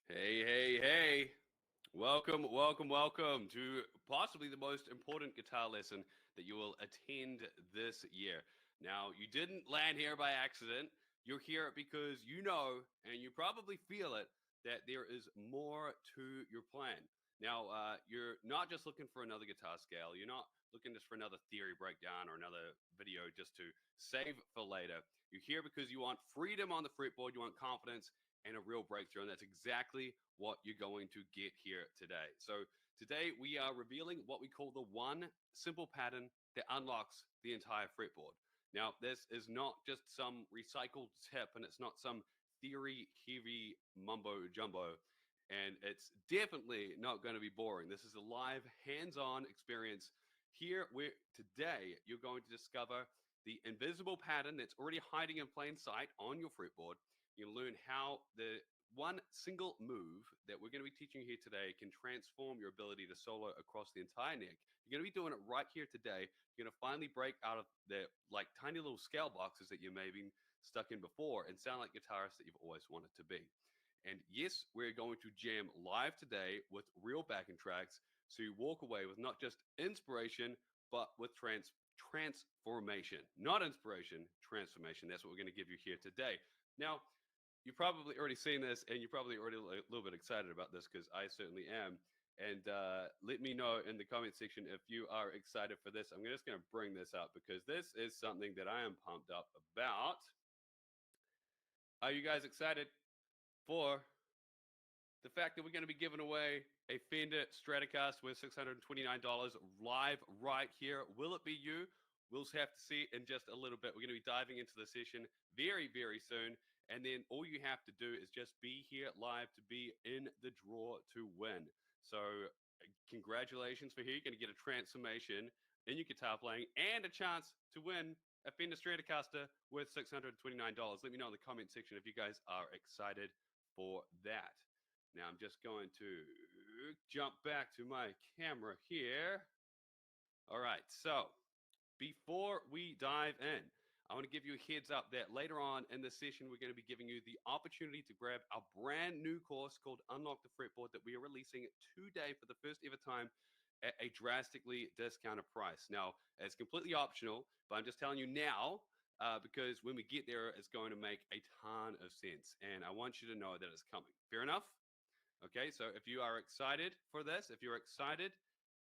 Hey, hey, hey. Welcome to possibly the most important guitar lesson that you will attend this year. Now, you didn't land here by accident. You're here because you know, and you probably feel it, that there is more to your plan. Now, you're not just looking for another guitar scale. You're not looking just for another theory breakdown or another video just to save for later. You're here because you want freedom on the fretboard, you want confidence, and a real breakthrough. And that's exactly what you're going to get here today. So, today we are revealing what we call the one simple pattern that unlocks the entire fretboard. Now, this is not just some recycled tip and it's not some theory heavy mumbo jumbo. And it's definitely not going to be boring. This is a live, hands on experience. Here, where today you're going to discover the invisible pattern that's already hiding in plain sight on your fretboard. You learn how the one single move that we're going to be teaching you here today can transform your ability to solo across the entire neck. You're going to be doing it right here today. You're going to finally break out of the like tiny little scale boxes that you may have been stuck in before and sound like guitarists that you've always wanted to be. And yes, we're going to jam live today with real backing tracks so you walk away with not just inspiration, but with transformation. Not inspiration, transformation. That's what we're going to give you here today. Now, you've probably already seen this and you're probably already a little bit excited about this because I certainly am. And let me know in the comment section if you are excited for this. I'm just going to bring this up because this is something that I am pumped up about. Are you guys excited for the fact that we're going to be giving away a Fender Stratocaster with $629 live right here? Will it be you? We'll have to see in just a little bit. We're going to be diving into the session very, very soon. And then all you have to do is just be here live to be in the draw to win. So congratulations for here. You're going to get a transformation in your guitar playing and a chance to win a Fender Stratocaster with $629. Let me know in the comment section if you guys are excited for that. Now I'm just going to jump back to my camera here. All right, so before we dive in, I want to give you a heads up that later on in the session, we're going to be giving you the opportunity to grab a brand new course called Unlock the Fretboard that we are releasing today for the first ever time at a drastically discounted price. Now, it's completely optional, but I'm just telling you now because when we get there, it's going to make a ton of sense. And I want you to know that it's coming. Fair enough? Okay, so if you are excited for this, if you're excited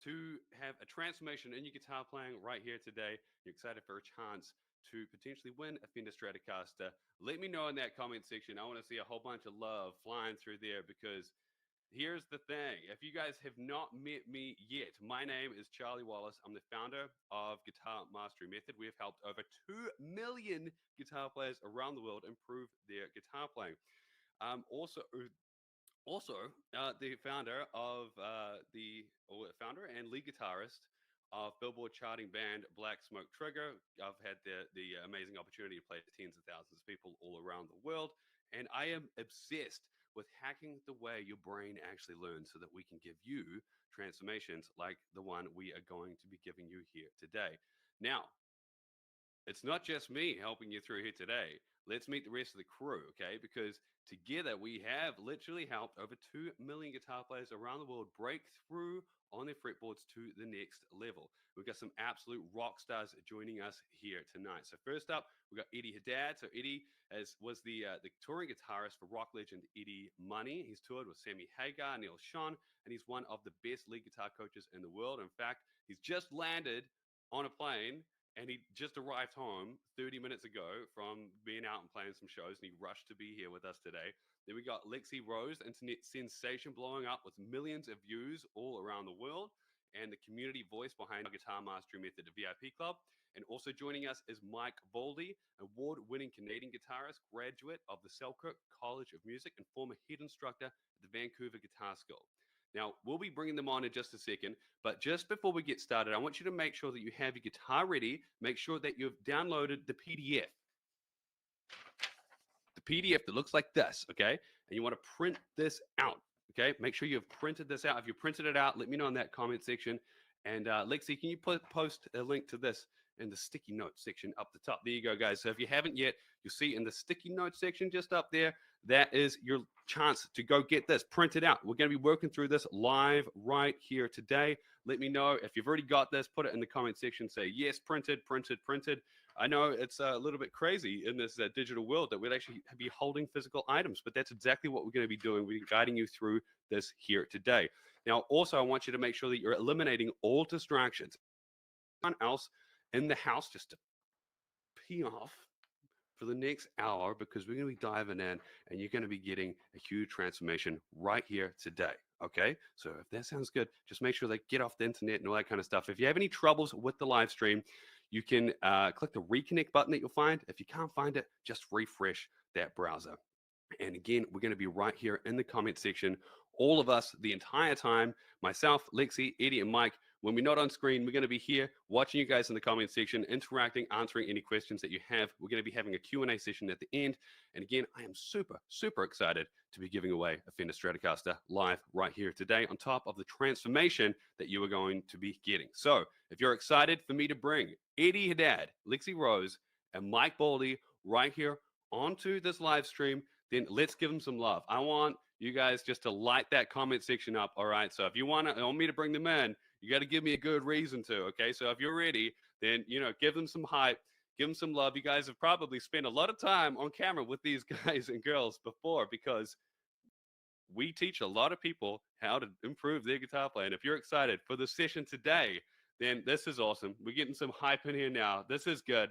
to have a transformation in your guitar playing right here today, you're excited for a chance to potentially win a Fender Stratocaster, let me know in that comment section. I want to see a whole bunch of love flying through there because here's the thing. If you guys have not met me yet, my name is Charlie Wallace. I'm the founder of Guitar Mastery Method. We have helped over 2 million guitar players around the world improve their guitar playing. Also, the founder of founder and lead guitarist of Billboard charting band Black Smoke Trigger. I've had the amazing opportunity to play to tens of thousands of people all around the world, and I am obsessed with hacking the way your brain actually learns so that we can give you transformations like the one we are going to be giving you here today. Now, it's not just me helping you through here today. Let's meet the rest of the crew, okay? Because together we have literally helped over 2 million guitar players around the world break through on their fretboards to the next level. We've got some absolute rock stars joining us here tonight. So first up, we've got Eddie Haddad. So Eddie was the touring guitarist for rock legend Eddie Money. He's toured with Sammy Hagar, Neil Schon, and he's one of the best lead guitar coaches in the world. In fact, he's just landed on a plane and he just arrived home 30 minutes ago from being out and playing some shows, and he rushed to be here with us today. Then we got Lexi Rose, internet sensation blowing up with millions of views all around the world, and the community voice behind our Guitar Mastery Method VIP Club. And also joining us is Mike Boldy, award-winning Canadian guitarist, graduate of the Selkirk College of Music, and former head instructor at the Vancouver Guitar School. Now, we'll be bringing them on in just a second, but just before we get started, I want you to make sure that you have your guitar ready. Make sure that you've downloaded the PDF. The PDF that looks like this, okay? And you want to print this out, okay? Make sure you've printed this out. If you printed it out, let me know in that comment section. And Lexi, can you post a link to this in the sticky notes section up the top? There you go, guys. So if you haven't yet, you'll see in the sticky notes section just up there, that is your chance to go get this printed out. We're going to be working through this live right here today. Let me know if you've already got this. Put it in the comment section. Say, yes, printed, printed, printed. I know it's a little bit crazy in this digital world that we'd actually be holding physical items, but that's exactly what we're going to be doing. We're guiding you through this here today. Now, also, I want you to make sure that you're eliminating all distractions. Anyone else in the house just to pee off for the next hour, because we're going to be diving in and you're going to be getting a huge transformation right here today. Okay, so if that sounds good, just make sure they get off the internet and all that kind of stuff. If you have any troubles with the live stream, you can click the reconnect button that you'll find. If you can't find it, just refresh that browser. And again, we're going to be right here in the comment section, all of us, the entire time. Myself, Lexi, Eddie, and Mike. When we're not on screen, we're going to be here watching you guys in the comment section, interacting, answering any questions that you have. We're going to be having a Q&A session at the end. And again, I am super, super excited to be giving away a Fender Stratocaster live right here today, on top of the transformation that you are going to be getting. So if you're excited for me to bring Eddie Haddad, Lexi Rose, and Mike Baldy right here onto this live stream, then let's give them some love. I want you guys just to light that comment section up, all right? So if you want me to bring them in, you got to give me a good reason to, okay? So if you're ready, then, give them some hype, give them some love. You guys have probably spent a lot of time on camera with these guys and girls before, because we teach a lot of people how to improve their guitar playing. If you're excited for the session today, then this is awesome. We're getting some hype in here now. This is good.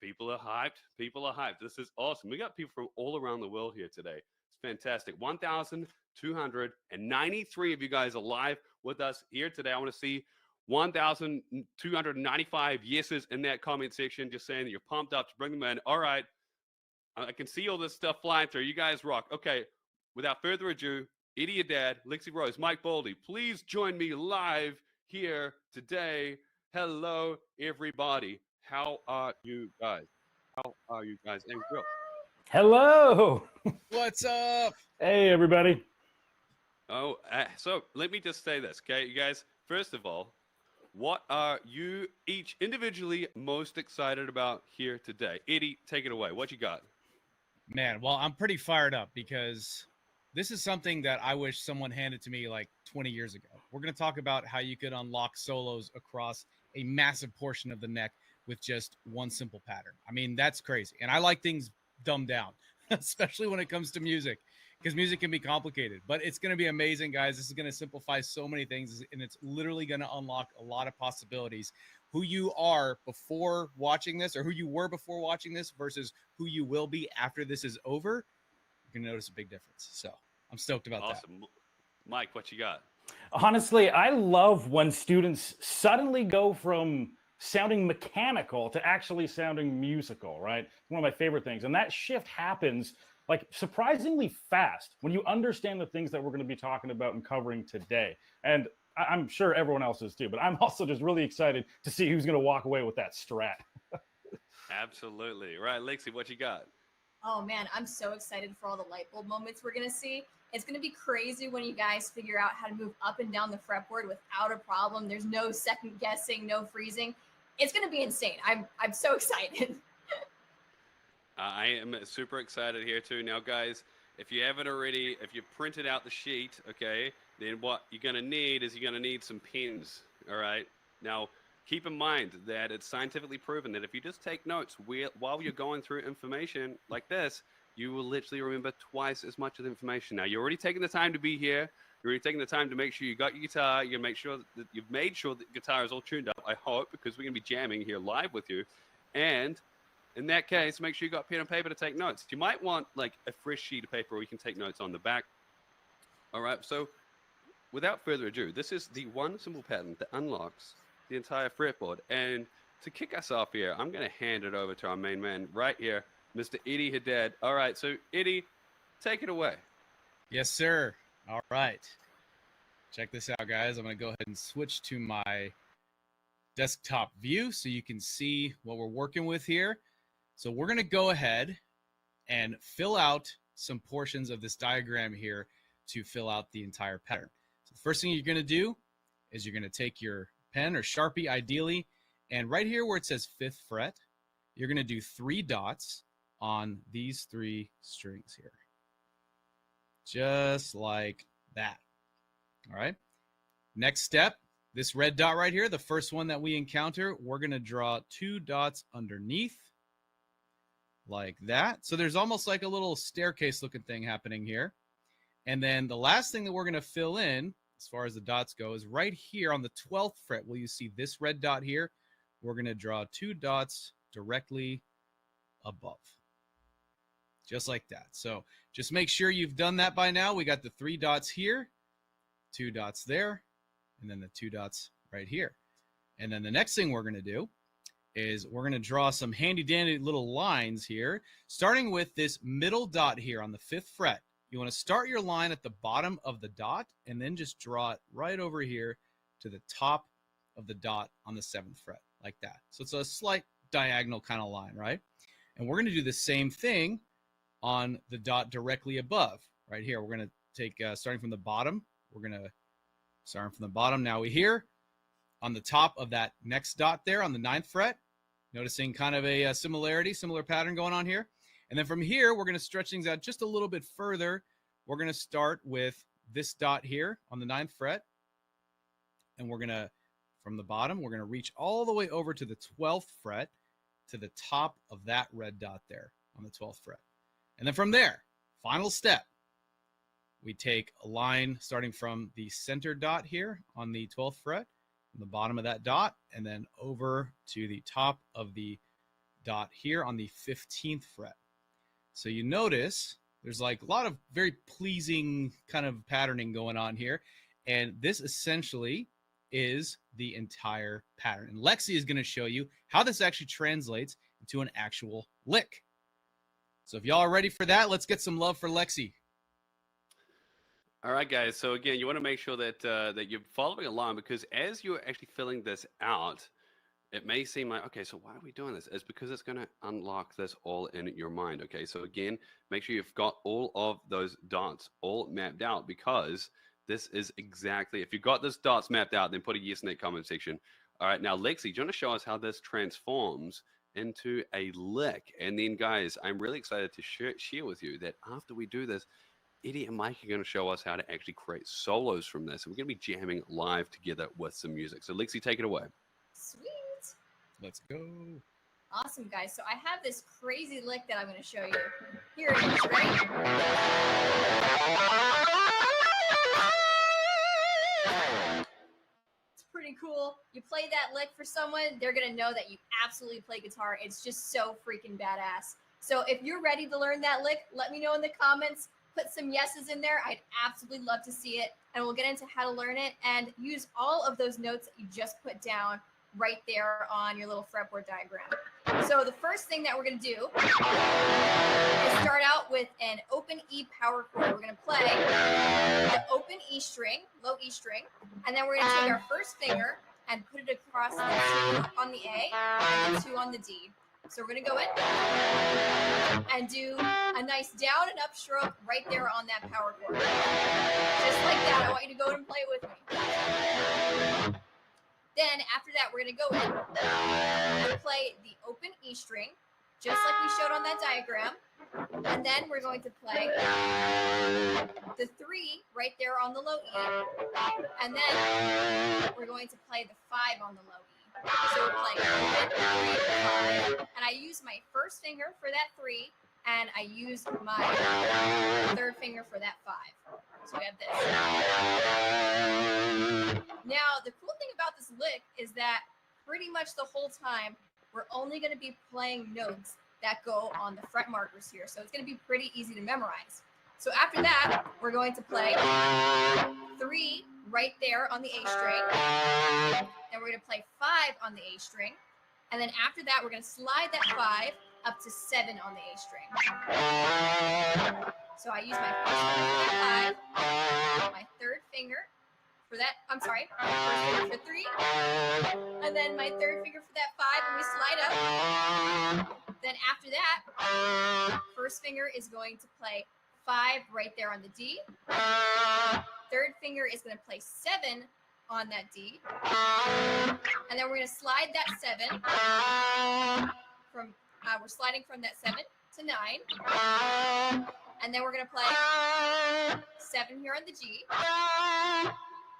People are hyped. People are hyped. This is awesome. We got people from all around the world here today. It's fantastic. 1,293 of you guys are live with us here today. I want to see 1,295 yeses in that comment section, just saying that you're pumped up to bring them in. All right. I can see all this stuff flying through. You guys rock. Okay. Without further ado, Eddie Haddad, Lexi Rose, Mike Baldy, please join me live here today. Hello, everybody. How are you guys? How are you guys? And girls. Hello. What's up? Hey, everybody. Oh, so let me just say this, okay, you guys. First of all, what are you each individually most excited about here today? Eddie, take it away. What you got? Man, well, I'm pretty fired up because this is something that I wish someone handed to me like 20 years ago. We're going to talk about how you could unlock solos across a massive portion of the neck with just one simple pattern. I mean, that's crazy. And I like things dumbed down, especially when it comes to music, because music can be complicated. But it's going to be amazing, guys. This is going to simplify so many things, and it's literally going to unlock a lot of possibilities. Who you are before watching this, or who you were before watching this, versus who you will be after this is over, you're going to notice a big difference. So I'm stoked about that. Awesome. Mike, what you got? Honestly, I love when students suddenly go from sounding mechanical to actually sounding musical, right? One of my favorite things. And that shift happens like surprisingly fast when you understand the things that we're going to be talking about and covering today. And I'm sure everyone else is too, but I'm also just really excited to see who's going to walk away with that Strat. Absolutely. Right, Lexi, what you got? Oh man, I'm so excited for all the light bulb moments we're gonna see. It's gonna be crazy when you guys figure out how to move up and down the fretboard without a problem. There's no second guessing, no freezing. It's gonna be insane. I'm so excited. I am super excited here too. Now, guys, if you haven't already, if you printed out the sheet, okay, then what you're going to need is you're going to need some pens, all right? Now, keep in mind that it's scientifically proven that if you just take notes while you're going through information like this, you will literally remember twice as much of the information. Now, you're already taking the time to be here. You're already taking the time to make sure you got your guitar. You make sure that you've made sure that the guitar is all tuned up, I hope, because we're going to be jamming here live with you. And in that case, make sure you got pen and paper to take notes. You might want like a fresh sheet of paper where you can take notes on the back. All right, so without further ado, this is the one simple pattern that unlocks the entire fretboard. And to kick us off here, I'm going to hand it over to our main man right here, Mr. Eddie Haddad. All right, so Eddie, take it away. Yes, sir. All right. Check this out, guys. I'm going to go ahead and switch to my desktop view so you can see what we're working with here. So we're going to go ahead and fill out some portions of this diagram here to fill out the entire pattern. So the first thing you're going to do is you're going to take your pen or Sharpie, ideally, and right here where it says 5th fret, you're going to do 3 dots on these 3 strings here. Just like that. All right. Next step, this red dot right here, the first one that we encounter, we're going to draw 2 dots underneath like that. So there's almost like a little staircase looking thing happening here. And then the last thing that we're going to fill in, as far as the dots go, is right here on the 12th fret. Will you see this red dot here? We're going to draw 2 dots directly above. Just like that. So just make sure you've done that by now. We got the 3 dots here, 2 dots there, and then the 2 dots right here. And then the next thing we're going to do is we're going to draw some handy dandy little lines here, starting with this middle dot here on the 5th fret. You want to start your line at the bottom of the dot and then just draw it right over here to the top of the dot on the 7th fret, like that. So it's a slight diagonal kind of line, right? And we're going to do the same thing on the dot directly above, right here. We're going to take, starting from the bottom, we're going to start from the bottom. Now we here on the top of that next dot there on the 9th fret, noticing kind of a similar pattern going on here. And then from here, we're going to stretch things out just a little bit further. We're going to start with this dot here on the 9th fret. And we're going to, from the bottom, we're going to reach all the way over to the 12th fret to the top of that red dot there on the 12th fret. And then from there, final step, we take a line starting from the center dot here on the 12th fret, from the bottom of that dot, and then over to the top of the dot here on the 15th fret. So you notice there's like a lot of very pleasing kind of patterning going on here. And this essentially is the entire pattern. And Lexi is going to show you how this actually translates into an actual lick. So if y'all are ready for that, let's get some love for Lexi. All right, guys. So again, you want to make sure that that you're following along, because as you're actually filling this out, it may seem like, okay, so why are we doing this? It's because it's going to unlock this all in your mind. Okay, so again, make sure you've got all of those dots all mapped out, because this is exactly, if you've got this dots mapped out, then put a yes in that comment section. All right, now Lexi, do you want to show us how this transforms into a lick? And then guys, I'm really excited to share with you that after we do this, Eddie and Mike are going to show us how to actually create solos from this. And we're going to be jamming live together with some music. So Lexi, take it away. Sweet. Let's go. Awesome, guys. So I have this crazy lick that I'm going to show you. Here it is. Ready? It's pretty cool. You play that lick for someone, they're going to know that you absolutely play guitar. It's just so freaking badass. So if you're ready to learn that lick, let me know in the comments. Put some yeses in there. I'd absolutely love to see it. And we'll get into how to learn it and use all of those notes that you just put down right there on your little fretboard diagram. So the first thing that we're going to do is start out with an open E power chord. We're going to play the open E string, low E string, and then we're going to take our first finger and put it across the 2 on the A and the 2 on the D. So we're going to go in and do a nice down and up stroke right there on that power chord. Just like that. I want you to go and play it with me. Then after that, we're going to go in and play the open E string, just like we showed on that diagram. And then we're going to play the 3 right there on the low E. And then we're going to play the 5 on the low E. So we're playing open, 3, 5. And I use my first finger for that 3, and I use my third finger for that 5. So we have this. Now, the cool thing about this lick is that pretty much the whole time, we're only going to be playing notes that go on the fret markers here. So it's going to be pretty easy to memorize. So after that, we're going to play 3 right there on the A string. Then we're going to play 5 on the A string. And then after that, we're going to slide that 5 up to 7 on the A string. So I use my first finger for that 5, my third finger for that, my first finger for 3, and then my third finger for that 5, and we slide up. Then after that, first finger is going to play 5 right there on the D. Third finger is going to play 7 on that D. And then we're going to slide that 7 we're sliding from that 7 to 9, and then we're going to play 7 here on the G,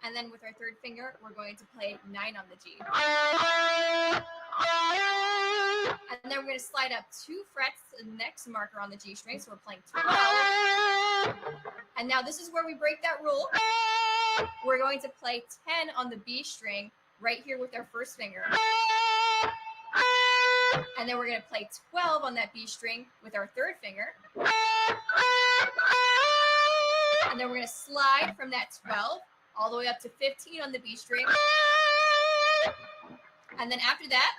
and then with our third finger, we're going to play 9 on the G. And then we're going to slide up 2 frets to the next marker on the G string, so we're playing 12. And now this is where we break that rule. We're going to play 10 on the B string right here with our first finger. And then we're going to play 12 on that B string with our third finger. And then we're going to slide from that 12 all the way up to 15 on the B string. And then after that,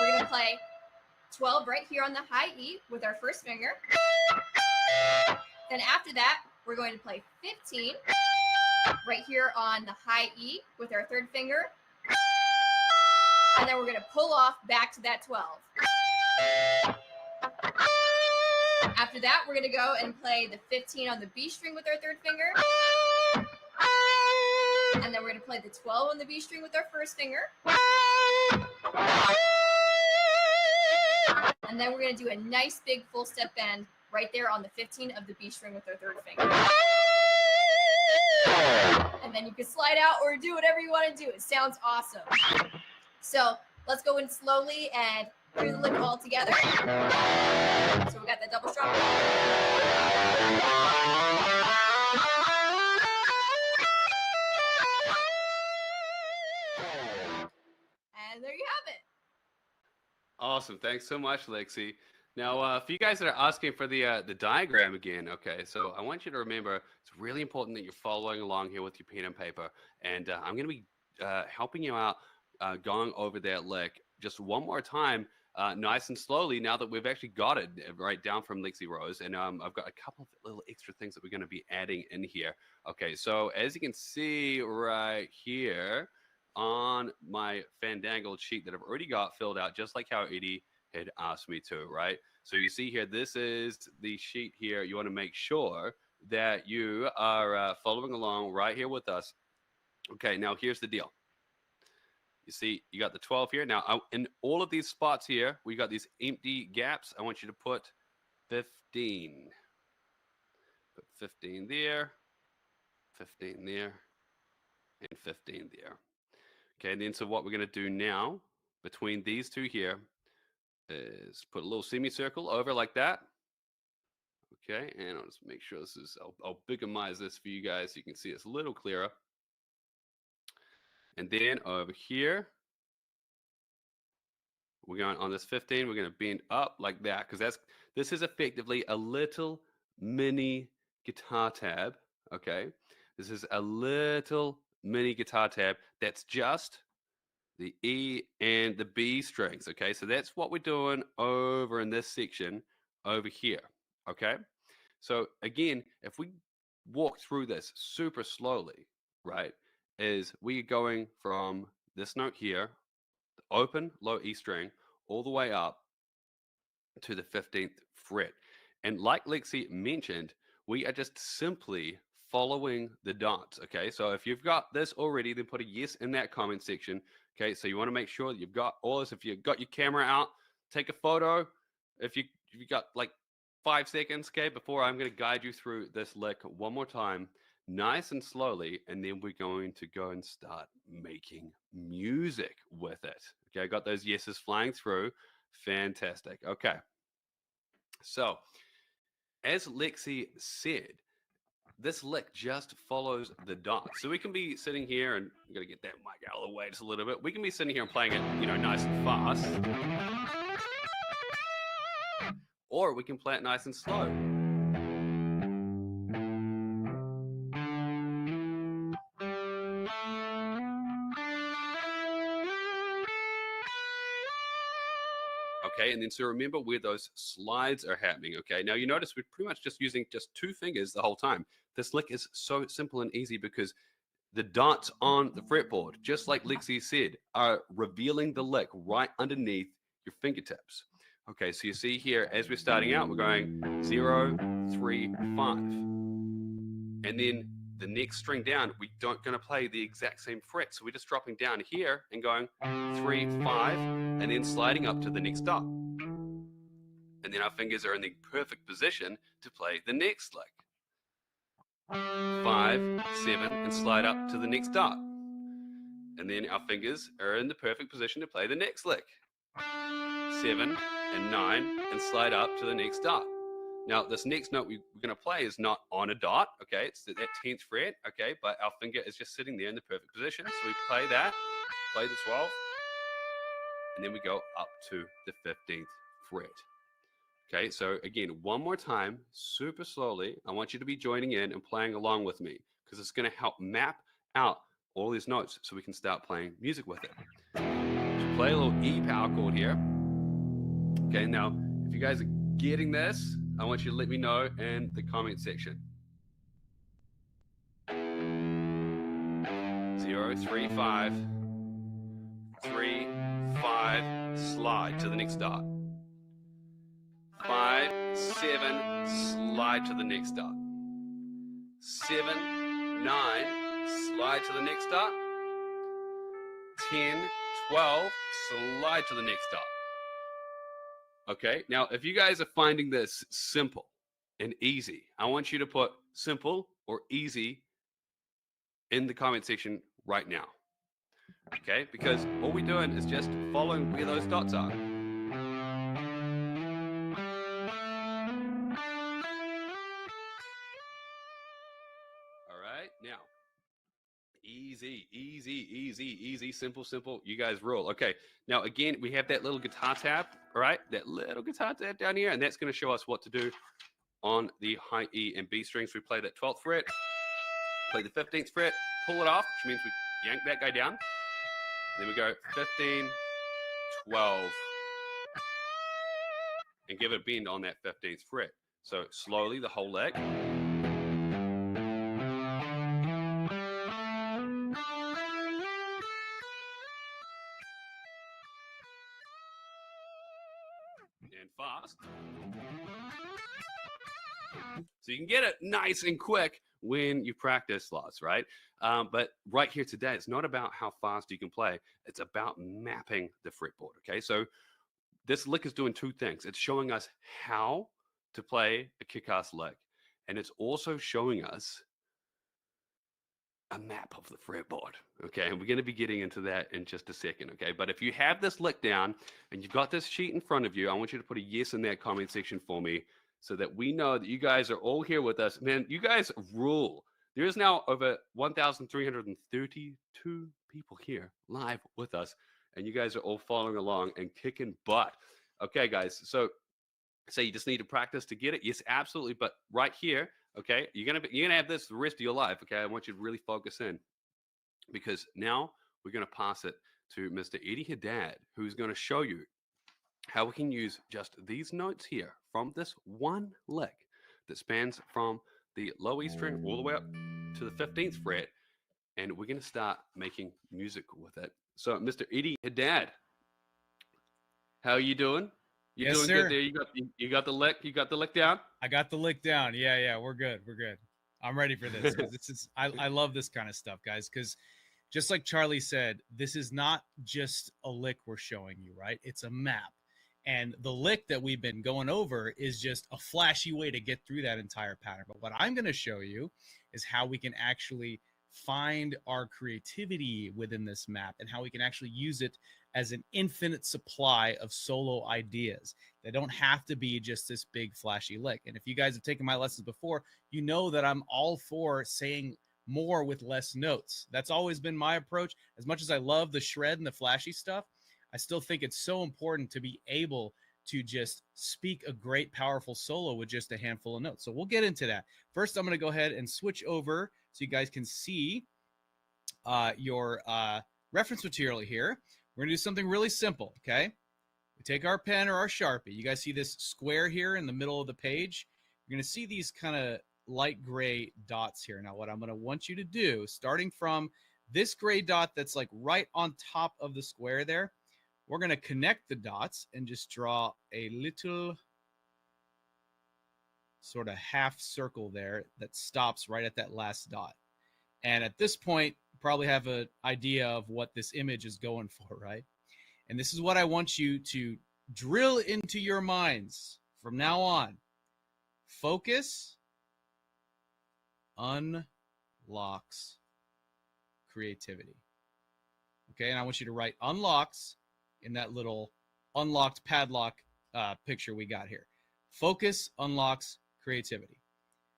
we're going to play 12 right here on the high E with our first finger. Then after that, we're going to play 15 right here on the high E with our third finger. And then we're going to pull off back to that 12. After that, we're going to go and play the 15 on the B string with our third finger. And then we're going to play the 12 on the B string with our first finger. And then we're going to do a nice big full step bend right there on the 15 of the B string with our third finger. And then you can slide out or do whatever you want to do. It sounds awesome. So let's go in slowly and do the lick all together. So we got the double strop. And there you have it. Awesome. Thanks so much, Lexi. Now, for you guys that are asking for the diagram again, okay, so I want you to remember it's really important that you're following along here with your pen and paper. And I'm going to be helping you out going over that lick just one more time, nice and slowly, now that we've actually got it right down from Lexi Rose. And I've got a couple of little extra things that we're going to be adding in here. Okay, so as you can see right here on my Fandangled sheet that I've already got filled out, just like how Eddie had asked me to, right? So you see here, this is the sheet here. You want to make sure that you are following along right here with us. Okay, now here's the deal. You see, you got the 12 here. Now, in all of these spots here, we got these empty gaps. I want you to put 15. Put 15 there, 15 there, and 15 there. Okay, and then so what we're going to do now between these two here is put a little semicircle over like that. Okay, and I'll just make sure this is, I'll bigamize this for you guys so you can see it's a little clearer. And then over here, we're going on this 15, we're going to bend up like that, because this is effectively a little mini guitar tab. Okay, this is a little mini guitar tab that's just the E and the B strings. Okay, so that's what we're doing over in this section over here. Okay, so again, if we walk through this super slowly, right, is we are going from this note here, the open low E string, all the way up to the 15th fret. And like Lexi mentioned, we are just simply following the dots. Okay, so if you've got this already, then put a yes in that comment section. Okay, so you want to make sure that you've got all this. If you've got your camera out, take a photo. If you got like 5 seconds, okay, before I'm going to guide you through this lick one more time, nice and slowly, and then we're going to go and start making music with it. Okay, I got those yeses flying through. Fantastic. Okay, so as Lexi said, this lick just follows the dots. So we can be sitting here, and I'm going to get that mic out of the way just a little bit. We can be sitting here and playing it, you know, nice and fast. Or we can play it nice and slow. Okay, and then so remember where those slides are happening. Okay, now you notice we're pretty much just using just 2 fingers the whole time. This lick is so simple and easy because the dots on the fretboard, just like Lexi said, are revealing the lick right underneath your fingertips. Okay, so you see here, as we're starting out, we're going 0, 3, 5. And then the next string down, we don't going to play the exact same fret. So we're just dropping down here and going 3, 5, and then sliding up to the next dot. and then our fingers are in the perfect position to play the next lick. 5, 7, and slide up to the next dot. And then our fingers are in the perfect position to play the next lick. 7 and 9, and slide up to the next dot. Now, this next note we're going to play is not on a dot, okay? It's at that 10th fret, okay? But our finger is just sitting there in the perfect position. So we play that, play the 12th, and then we go up to the 15th fret. Okay, so again, one more time, super slowly. I want you to be joining in and playing along with me because it's going to help map out all these notes so we can start playing music with it. So play a little E power chord here. Okay, now, if you guys are getting this, I want you to let me know in the comment section. 0, 3, 5, 3, 5, slide to the next dot. 5, 7, slide to the next dot. 7, 9, slide to the next dot. 10, 12, slide to the next dot. Okay, now if you guys are finding this simple and easy, I want you to put simple or easy in the comment section right now. Okay, because all we're doing is just following where those dots are. Now, easy, easy, easy, easy, simple, simple. You guys rule. Okay. Now, again, we have that little guitar tab, all right? That little guitar tab down here, and that's going to show us what to do on the high E and B strings. We play that 12th fret, play the 15th fret, pull it off, which means we yank that guy down. And then we go 15, 12, and give it a bend on that 15th fret. So slowly, the whole lick. And fast. So you can get it nice and quick when you practice lots, right? But right here today, it's not about how fast you can play. It's about mapping the fretboard, okay? So this lick is doing two things. It's showing us how to play a kick-ass lick, and it's also showing us a map of the fretboard, okay? And we're going to be getting into that in just a second, okay? But if you have this lick down and you've got this sheet in front of you, I want you to put a yes in that comment section for me so that we know that you guys are all here with us. Man, you guys rule. There is now over 1,332 people here live with us, and you guys are all following along and kicking butt. Okay, guys, so you just need to practice to get it. Yes, absolutely, but right here, okay, you're gonna have this the rest of your life. Okay, I want you to really focus in because now we're gonna pass it to Mr. Eddie Haddad, who's gonna show you how we can use just these notes here from this one lick that spans from the low E string all the way up to the 15th fret, and we're gonna start making music with it. So, Mr. Eddie Haddad, how are you doing? You Yes, doing sir. good there? You got the lick. You got the lick down. I got the lick down. Yeah, we're good. We're good. I'm ready for this because I love this kind of stuff, guys. Because just like Charlie said, this is not just a lick we're showing you, right? It's a map, and the lick that we've been going over is just a flashy way to get through that entire pattern. But what I'm going to show you is how we can actually find our creativity within this map and how we can actually use it as an infinite supply of solo ideas. They don't have to be just this big flashy lick. And if you guys have taken my lessons before, you know that I'm all for saying more with less notes. That's always been my approach. As much as I love the shred and the flashy stuff, I still think it's so important to be able to just speak a great, powerful solo with just a handful of notes. So we'll get into that. First, I'm going to go ahead and switch over so you guys can see your reference material here. We're going to do something really simple, okay? We take our pen or our Sharpie. You guys see this square here in the middle of the page? You're going to see these kind of light gray dots here. Now, what I'm going to want you to do, starting from this gray dot that's like right on top of the square there, we're going to connect the dots and just draw a little sort of half circle there that stops right at that last dot. And at this point, you probably have an idea of what this image is going for, right? And this is what I want you to drill into your minds From now on, focus unlocks creativity. Okay, and I want you to write unlocks in that little unlocked padlock picture we got here. Focus unlocks creativity,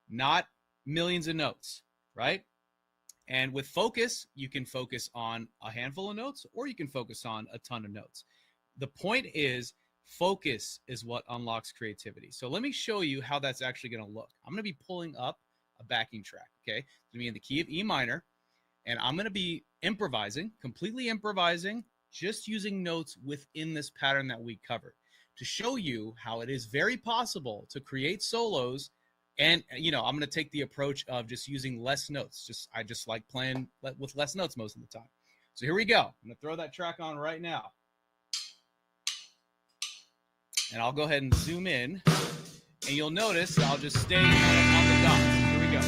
not millions of notes, right? And with focus, you can focus on a handful of notes, or you can focus on a ton of notes. The point is, focus is what unlocks creativity. So let me show you how that's actually going to look. I'm going to be pulling up a backing track, okay? It's going to be in the key of E minor, and I'm going to be improvising, completely improvising, just using notes within this pattern that we covered to show you how it is very possible to create solos. And, you know, I'm going to take the approach of just using less notes. I just like playing with less notes most of the time. So here we go. I'm going to throw that track on right now. And I'll go ahead and zoom in. And you'll notice I'll just stay on the dots. Here we go.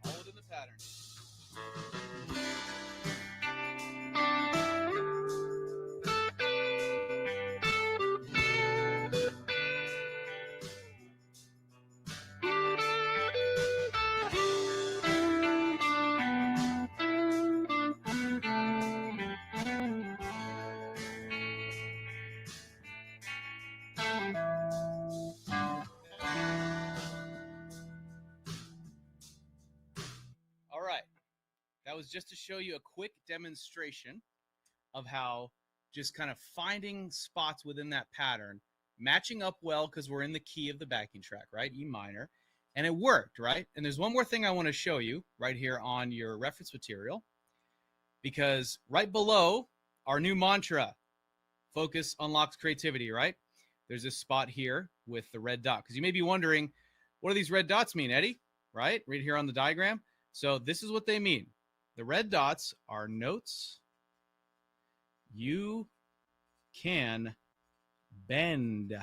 All within the pattern. All right. That was just to show you a quick demonstration of how just kind of finding spots within that pattern, matching up well because we're in the key of the backing track, right? E minor. And it worked, right? And there's one more thing I want to show you right here on your reference material, because right below our new mantra, focus unlocks creativity, right? There's this spot here with the red dot, because you may be wondering, what do these red dots mean, Eddie? Right here on the diagram. So this is what they mean. The red dots are notes you can bend.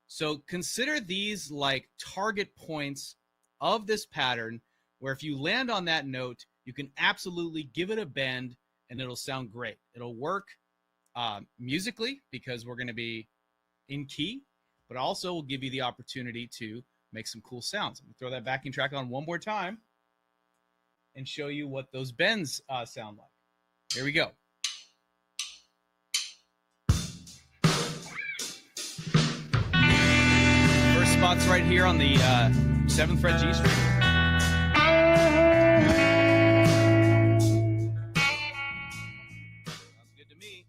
So consider these like target points of this pattern, where if you land on that note, you can absolutely give it a bend and it'll sound great. It'll work musically because we're going to be in key, but also will give you the opportunity to make some cool sounds. I'm going to throw that backing track on one more time and show you what those bends sound like. Here we go. First spot's right here on the 7th fret G string. Sounds good to me.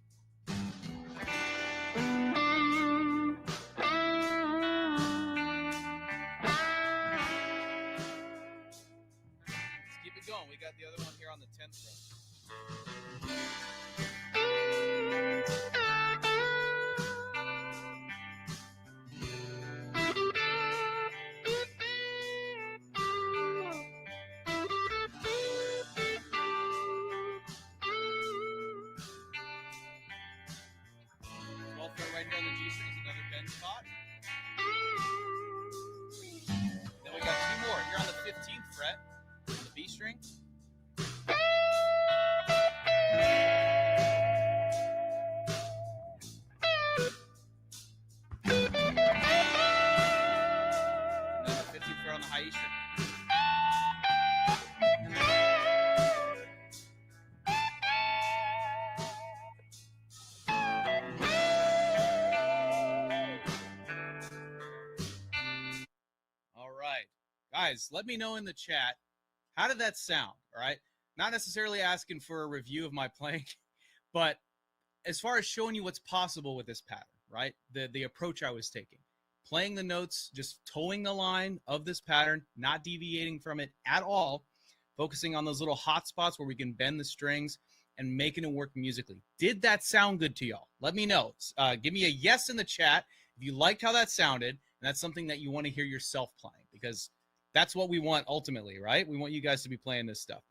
Let's keep it going. We got the other one here on the 10th fret. Right here on the G string is another bend spot. Then we got two more here on the 15th fret on the B string. And then the 15th fret on the high E string. Guys, let me know in the chat, how did that sound? All right. Not necessarily asking for a review of my playing, but as far as showing you what's possible with this pattern, right? The approach I was taking, playing the notes, just towing the line of this pattern, not deviating from it at all, focusing on those little hot spots where we can bend the strings and making it work musically. Did that sound good to y'all? Let me know. Give me a yes in the chat if you liked how that sounded, and that's something that you want to hear yourself playing, because that's what we want ultimately, right? We want you guys to be playing this stuff.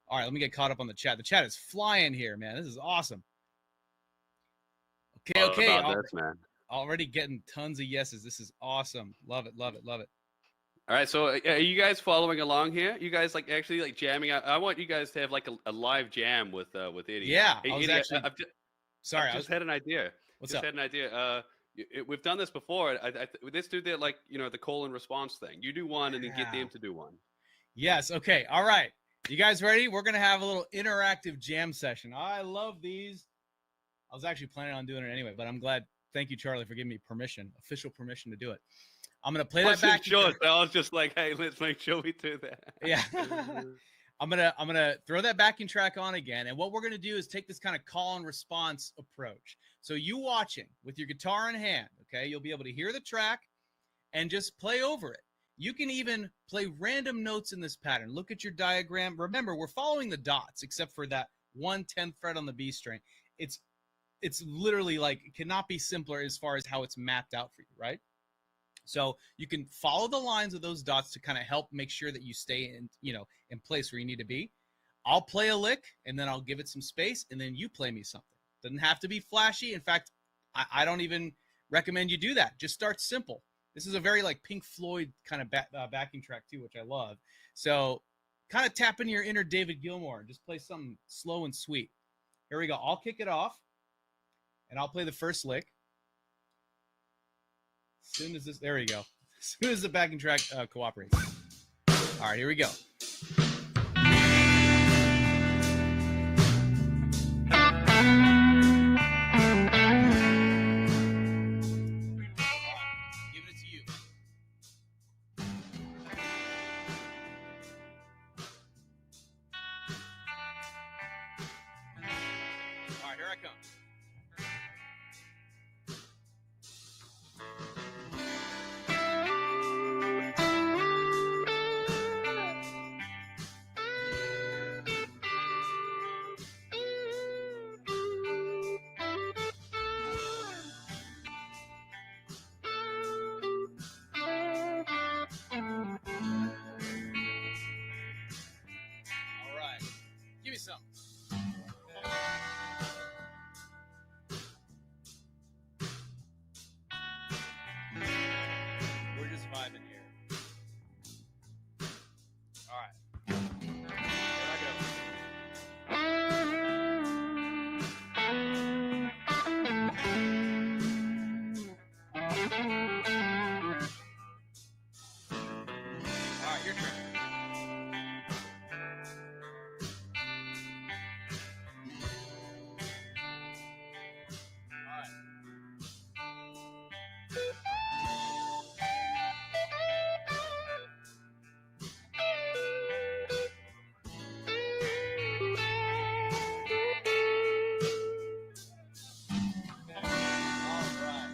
All right, let me get caught up on the chat. The chat is flying here, man. This is awesome. Okay, What okay. about this, man? Already getting tons of yeses. This is awesome. Love it, love it, love it. All right, so are you guys following along here? You guys like actually like jamming out? I want you guys to have like a live jam with Eddie. Yeah, Hey, I was Eddie, actually I've just had an idea. What's Just up? had an idea. We've done this before. Let's do the like the call and response thing. You do one, and then get Yeah. them to do one. Yes. Okay. All right. You guys ready? We're gonna have a little interactive jam session. I love these. I was actually planning on doing it anyway, but I'm glad. Thank you, Charlie, for giving me permission, official permission to do it. I'm gonna play that back. Sure. So I was just like, hey, let's make sure we do that. Yeah. I'm gonna throw that backing track on again, and what we're gonna do is take this kind of call and response approach. So you watching with your guitar in hand, okay? You'll be able to hear the track and just play over it. You can even play random notes in this pattern. Look at your diagram. Remember, we're following the dots, except for that 1/10th fret on the B string. It's literally like it cannot be simpler as far as how it's mapped out for you, right? So you can follow the lines of those dots to kind of help make sure that you stay in place where you need to be. I'll play a lick and then I'll give it some space and then you play me something. Doesn't have to be flashy. In fact, I don't even recommend you do that. Just start simple. This is a very like Pink Floyd kind of backing track too, which I love. So kind of tap into your inner David Gilmour and just play something slow and sweet. Here we go. I'll kick it off and I'll play the first lick. As soon as this, there we go. As soon as the backing track cooperates. All right, here we go. Giving it to you. All right, here I come. All right, give me some. We're just vibing here. All right. Here I go. All right, your turn. All right. All right.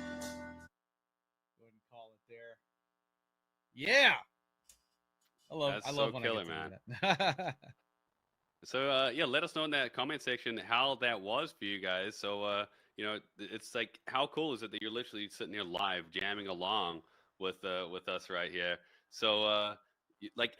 Go ahead and call it there. Yeah. That's I love so when killer, I get to do that. So yeah, let us know in that comment section how that was for you guys. So it's like how cool is it that you're literally sitting here live jamming along with us right here. So like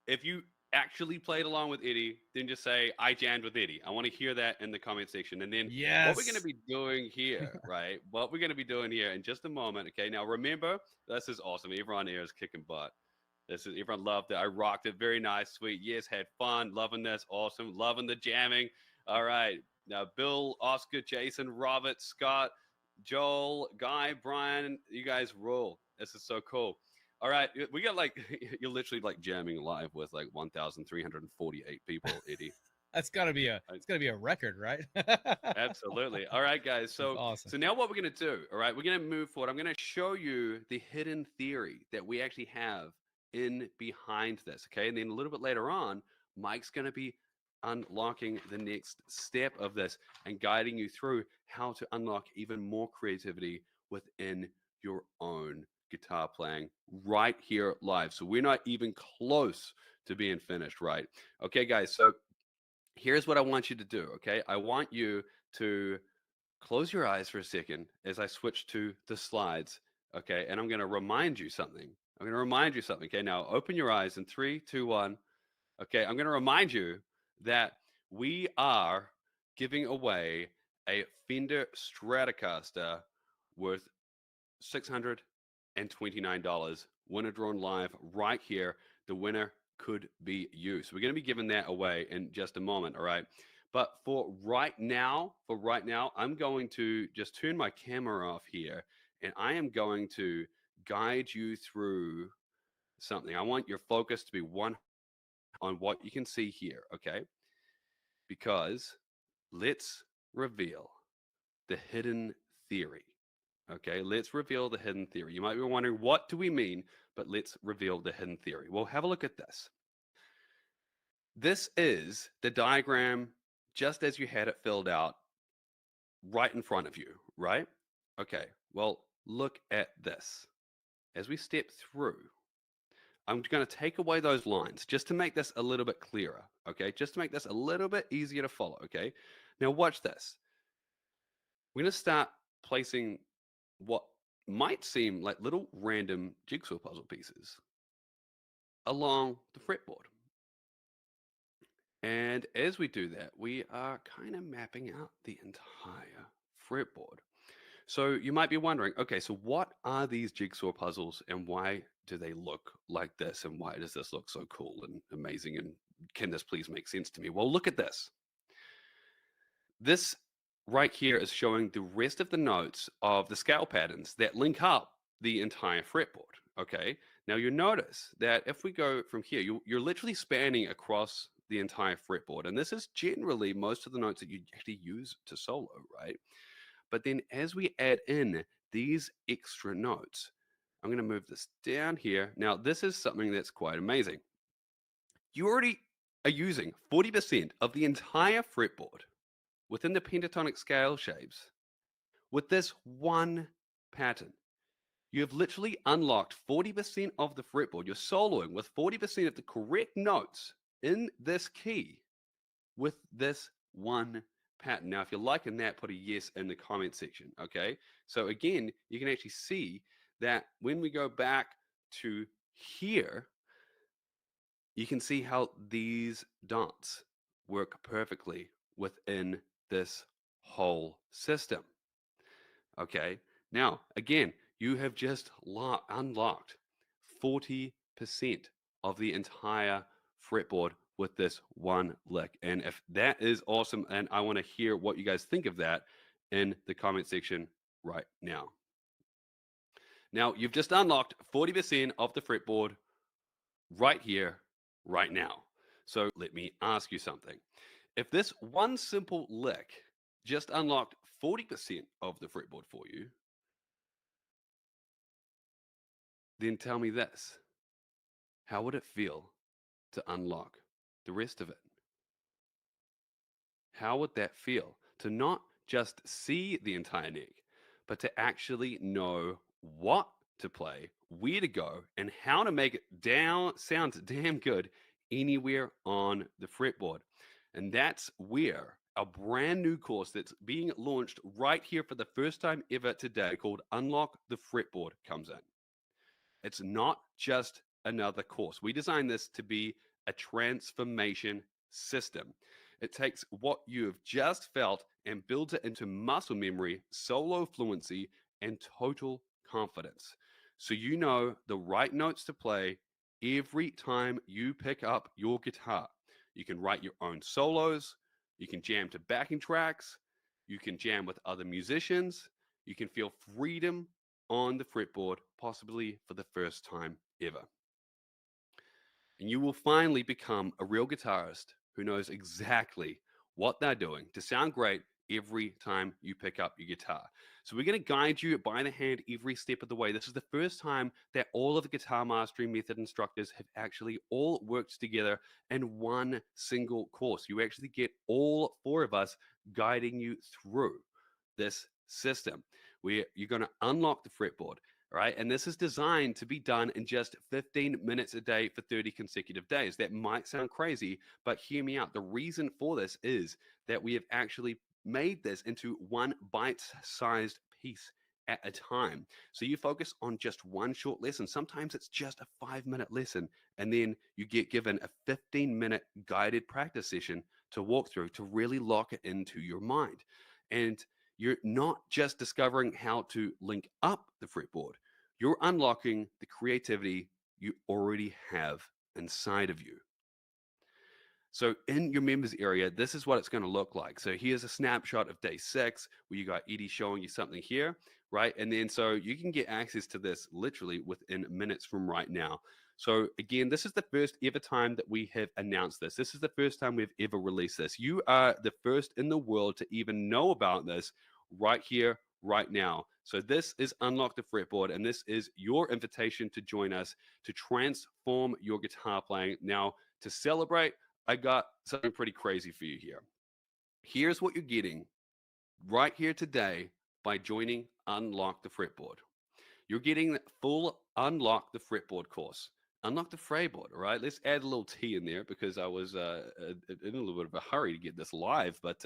if you actually played along with Eddie, then just say I jammed with Eddie. I want to hear that in the comment section. And then what we're going to Yes. be doing here, right? What we're going to be doing here in just a moment. Okay. Now remember, this is awesome. Everyone here is kicking butt. Everyone loved it. I rocked it. Very nice, sweet. Yes, had fun. Loving this. Awesome. Loving the jamming. All right. Now, Bill, Oscar, Jason, Robert, Scott, Joel, Guy, Brian, you guys rule. This is so cool. All right. We got like, you're literally like jamming live with like 1,348 people, Eddie. It's gotta be a record, right? Absolutely. All right, guys. So, That's awesome. so now what we're going to do, all right, we're going to move forward. I'm going to show you the hidden theory that we actually have in behind this. Okay. And then a little bit later on, Mike's going to be unlocking the next step of this and guiding you through how to unlock even more creativity within your own guitar playing right here live. So we're not even close to being finished, right? Okay, guys. So here's what I want you to do. Okay. I want you to close your eyes for a second as I switch to the slides. Okay. And I'm going to remind you something. Okay. Now open your eyes in 3, 2, 1. Okay. I'm going to remind you that we are giving away a Fender Stratocaster worth $629. Winner drawn live right here. The winner could be you. So we're going to be giving that away in just a moment, all right? But for right now, I'm going to just turn my camera off here, and I am going to guide you through something. I want your focus to be one on what you can see here, okay? Because let's reveal the hidden theory. Okay, let's reveal the hidden theory. You might be wondering, what do we mean? But let's reveal the hidden theory. Well, have a look at this. This is the diagram just as you had it filled out right in front of you, right? Okay, well, look at this. As we step through, I'm going to take away those lines just to make this a little bit clearer, okay? Just to make this a little bit easier to follow, okay? Now watch this. We're going to start placing what might seem like little random jigsaw puzzle pieces along the fretboard. And as we do that, we are kind of mapping out the entire fretboard. So you might be wondering, okay, so what are these jigsaw puzzles and why do they look like this? And why does this look so cool and amazing? And can this please make sense to me? Well, look at this. This right here is showing the rest of the notes of the scale patterns that link up the entire fretboard, okay? Now you notice that if we go from here, you're literally spanning across the entire fretboard. And this is generally most of the notes that you actually use to solo, right? But then as we add in these extra notes, I'm going to move this down here. Now, this is something that's quite amazing. You already are using 40% of the entire fretboard within the pentatonic scale shapes with this one pattern. You have literally unlocked 40% of the fretboard. You're soloing with 40% of the correct notes in this key with this one pattern. Now, if you're liking that, put a yes in the comment section, okay? So again, you can actually see that when we go back to here, you can see how these dots work perfectly within this whole system. Okay, now again, you have just unlocked 40% of the entire fretboard with this one lick. And if that is awesome, and I want to hear what you guys think of that in the comment section right now. Now, you've just unlocked 40% of the fretboard right here, right now. So let me ask you something. If this one simple lick just unlocked 40% of the fretboard for you, then tell me this. How would it feel to unlock the rest of it? How would that feel to not just see the entire neck, but to actually know what to play, where to go, and how to make it sound damn good anywhere on the fretboard? And that's where a brand new course that's being launched right here for the first time ever today called Unlock the Fretboard comes in. It's not just another course. We designed this to be a transformation system. It takes what you have just felt and builds it into muscle memory, solo fluency, and total confidence. So you know the right notes to play every time you pick up your guitar. You can write your own solos. You can jam to backing tracks. You can jam with other musicians. You can feel freedom on the fretboard, possibly for the first time ever. And you will finally become a real guitarist who knows exactly what they're doing to sound great every time you pick up your guitar. So we're going to guide you by the hand every step of the way. This is the first time that all of the Guitar Mastery Method instructors have actually all worked together in one single course. You actually get all four of us guiding you through this system where you're going to unlock the fretboard. Right? And this is designed to be done in just 15 minutes a day for 30 consecutive days. That might sound crazy, but hear me out. The reason for this is that we have actually made this into one bite-sized piece at a time. So you focus on just one short lesson. Sometimes it's just a 5-minute lesson, and then you get given a 15-minute guided practice session to walk through to really lock it into your mind. And you're not just discovering how to link up the fretboard, you're unlocking the creativity you already have inside of you. So in your members area, this is what it's going to look like. So here's a snapshot of day 6 where you got Edie showing you something here, right? And then so you can get access to this literally within minutes from right now. So again, this is the first ever time that we have announced this. This is the first time we've ever released this. You are the first in the world to even know about this right here, right now. So this is Unlock the Fretboard, and this is your invitation to join us to transform your guitar playing. Now, to celebrate, I got something pretty crazy for you here. Here's what you're getting right here today by joining Unlock the Fretboard. You're getting the full Unlock the Fretboard course. Unlock the Fretboard, all right? Let's add a little T in there because I was in a little bit of a hurry to get this live. But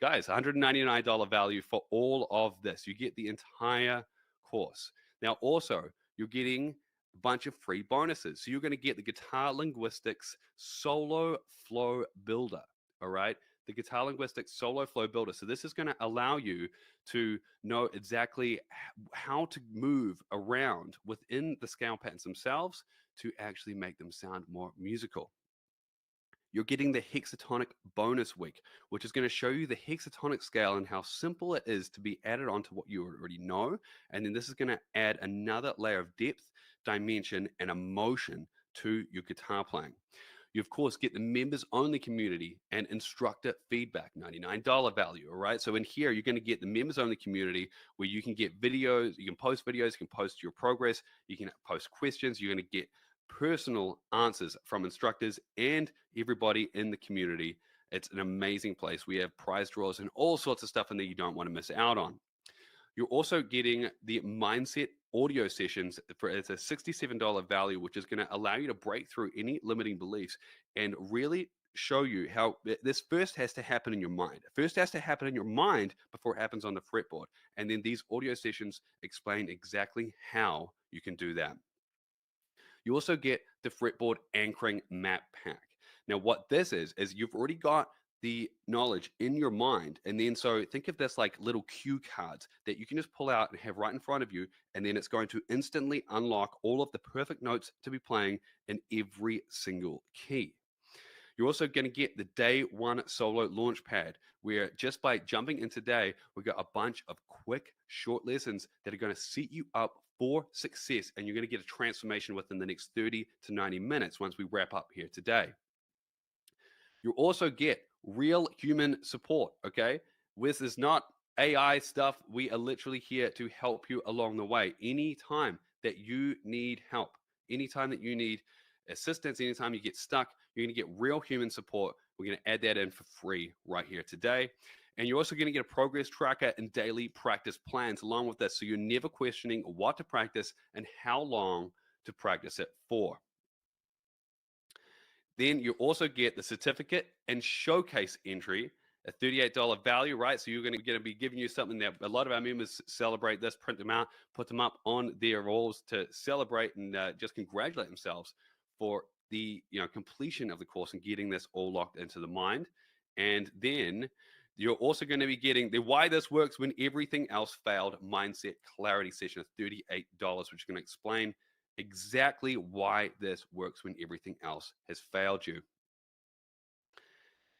guys, $199 value for all of this. You get the entire course. Now, also, you're getting a bunch of free bonuses. So you're going to get the Guitar Linguistics Solo Flow Builder, all right? The Guitar Linguistics Solo Flow Builder. So this is going to allow you to know exactly how to move around within the scale patterns themselves to actually make them sound more musical. You're getting the hexatonic bonus week, which is going to show you the hexatonic scale and how simple it is to be added onto what you already know. And then this is going to add another layer of depth, dimension, and emotion to your guitar playing. You, of course, get the members only community and instructor feedback, $99 value. All right. So in here, you're going to get the members only community where you can get videos, you can post videos, you can post your progress, you can post questions, you're going to get personal answers from instructors and everybody in the community. It's an amazing place. We have prize draws and all sorts of stuff in there you don't want to miss out on. You're also getting the mindset audio sessions for it's a $67 value, which is going to allow you to break through any limiting beliefs and really show you how this first has to happen in your mind. First has to happen in your mind before it happens on the fretboard. And then these audio sessions explain exactly how you can do that. You also get the Fretboard Anchoring Map Pack. Now, what this is you've already got the knowledge in your mind. And then so think of this like little cue cards that you can just pull out and have right in front of you. And then it's going to instantly unlock all of the perfect notes to be playing in every single key. You're also going to get the day 1 solo launch pad, where just by jumping in today, we've got a bunch of quick, short lessons that are going to set you up for success. And you're going to get a transformation within the next 30 to 90 minutes once we wrap up here today. You also get real human support, okay? This is not AI stuff. We are literally here to help you along the way. Anytime that you need help, anytime that you need assistance, anytime you get stuck, you're going to get real human support. We're going to add that in for free right here today. And you're also going to get a progress tracker and daily practice plans along with this. So you're never questioning what to practice and how long to practice it for. Then you also get the certificate and showcase entry, a $38 value, right? So you're going to be giving you something that a lot of our members celebrate this, print them out, put them up on their walls to celebrate and just congratulate themselves for the completion of the course and getting this all locked into the mind. And then you're also going to be getting the Why This Works When Everything Else Failed Mindset Clarity Session of $38, which is going to explain exactly why this works when everything else has failed you.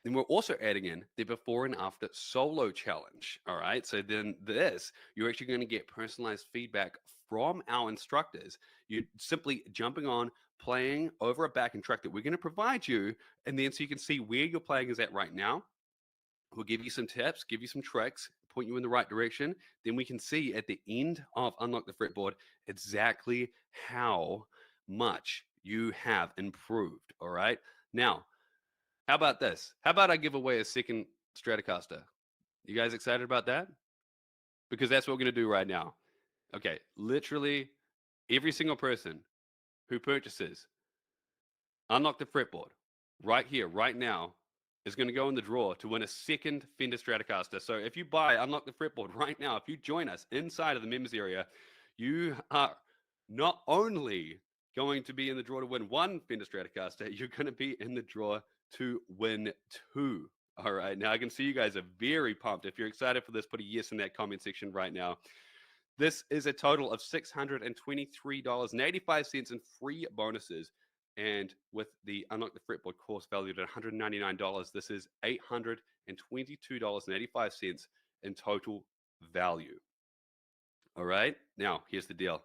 Then we're also adding in the before and after solo challenge. All right. So then you're actually going to get personalized feedback from our instructors. You're simply jumping on, playing over a backing track that we're going to provide you. And then so you can see where your playing is at right now. We'll give you some tips, give you some tricks, point you in the right direction. Then we can see at the end of Unlock the Fretboard exactly how much you have improved. All right. Now, how about this? How about I give away a second Stratocaster? You guys excited about that? Because that's what we're going to do right now. Okay. Literally every single person who purchases Unlock the Fretboard right here, right now, is going to go in the draw to win a second Fender Stratocaster. So if you buy Unlock the Fretboard right now, if you join us inside of the members area, you are not only going to be in the draw to win one Fender Stratocaster, you're going to be in the draw to win 2. All right. Now I can see you guys are very pumped. If you're excited for this, put a yes in that comment section right now. This is a total of $623.85 in free bonuses. And with the Unlock the Fretboard course valued at $199, this is $822.85 in total value. All right. Now, here's the deal.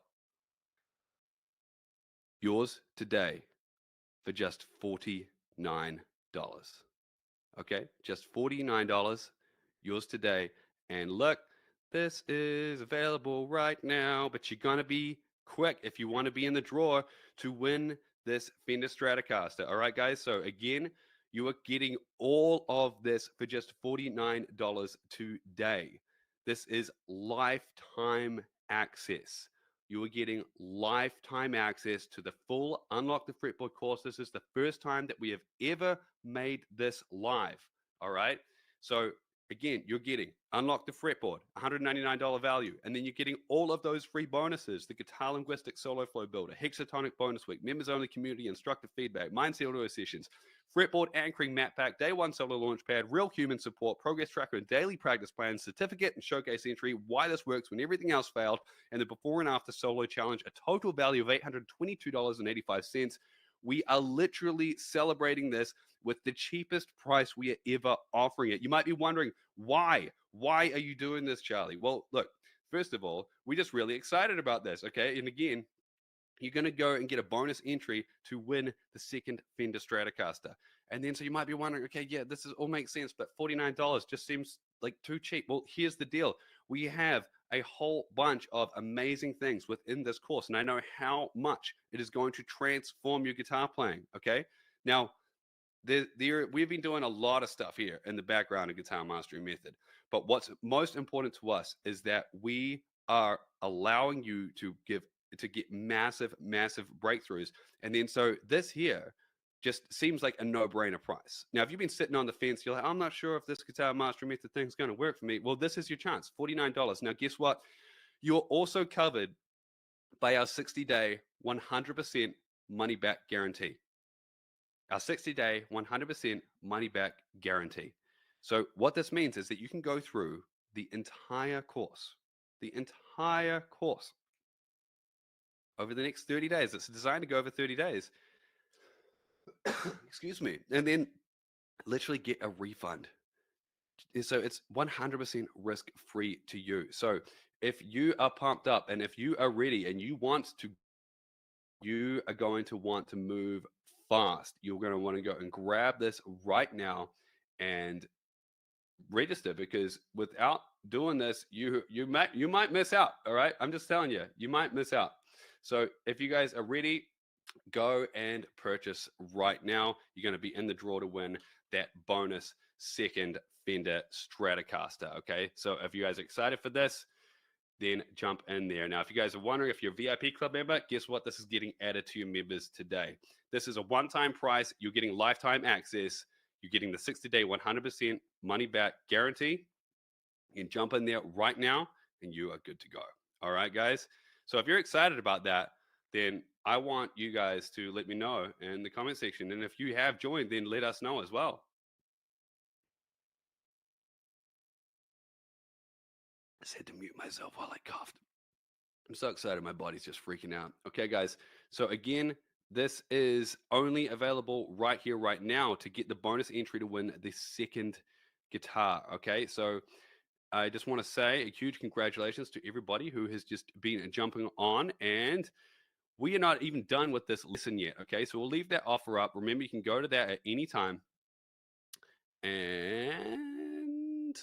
Yours today for just $49. Okay, just $49. Yours today. And look, this is available right now, but you're going to be quick if you want to be in the draw to win this Fender Stratocaster. All right, guys. So again, you are getting all of this for just $49 today. This is lifetime access. You are getting lifetime access to the full Unlock the Fretboard course. This is the first time that we have ever made this live. All right. So again, you're getting Unlock the Fretboard, $199 value. And then you're getting all of those free bonuses: the Guitar Linguistics Solo Flow Builder, Hexatonic Bonus Week, Members Only Community Instructor Feedback, Mindset Audio Sessions, Fretboard Anchoring Map Pack, Day 1 Solo Launchpad, Real Human Support, Progress Tracker and Daily Practice Plans, Certificate and Showcase Entry, Why This Works When Everything Else Failed, and the Before and After Solo Challenge, a total value of $822.85. We are literally celebrating this with the cheapest price we are ever offering it. You might be wondering, why? Why are you doing this, Charlie? Well, look, first of all, we're just really excited about this, okay? And again, you're going to go and get a bonus entry to win the second Fender Stratocaster. And then so you might be wondering, okay, yeah, this all makes sense, but $49 just seems like too cheap. Well, here's the deal. We have a whole bunch of amazing things within this course, and I know how much it is going to transform your guitar playing, okay? Now, we've been doing a lot of stuff here in the background of Guitar Mastery Method, but what's most important to us is that we are allowing you to get massive breakthroughs. And then so this here just seems like a no-brainer price. Now, if you've been sitting on the fence, you're like, I'm not sure if this Guitar Mastery Method thing is going to work for me. Well, this is your chance, $49. Now, guess what? You're also covered by our 60-day 100% money-back guarantee. Our 60-day 100% money-back guarantee. So what this means is that you can go through the entire course over the next 30 days. It's designed to go over 30 days. Excuse me. And then literally get a refund. So it's 100% risk-free to you. So if you are pumped up and if you are ready and you are going to want to move fast, you're going to want to go and grab this right now and register, because without doing this, you might miss out. All right, I'm just telling you, you might miss out. So if you guys are ready, go and purchase right now. You're going to be in the draw to win that bonus second Fender Stratocaster. Okay, so if you guys are excited for this, then jump in there. Now, if you guys are wondering if you're a VIP club member, guess what? This is getting added to your members today. This is a one-time price. You're getting lifetime access. You're getting the 60-day 100% money-back guarantee. You can jump in there right now, and you are good to go. All right, guys? So if you're excited about that, then I want you guys to let me know in the comment section. And if you have joined, then let us know as well. I just had to mute myself while I coughed. I'm so excited. My body's just freaking out. Okay, guys. So again, this is only available right here, right now, to get the bonus entry to win the second guitar. Okay, so I just want to say a huge congratulations to everybody who has just been jumping on. And we are not even done with this lesson yet. Okay, so we'll leave that offer up. Remember, you can go to that at any time. And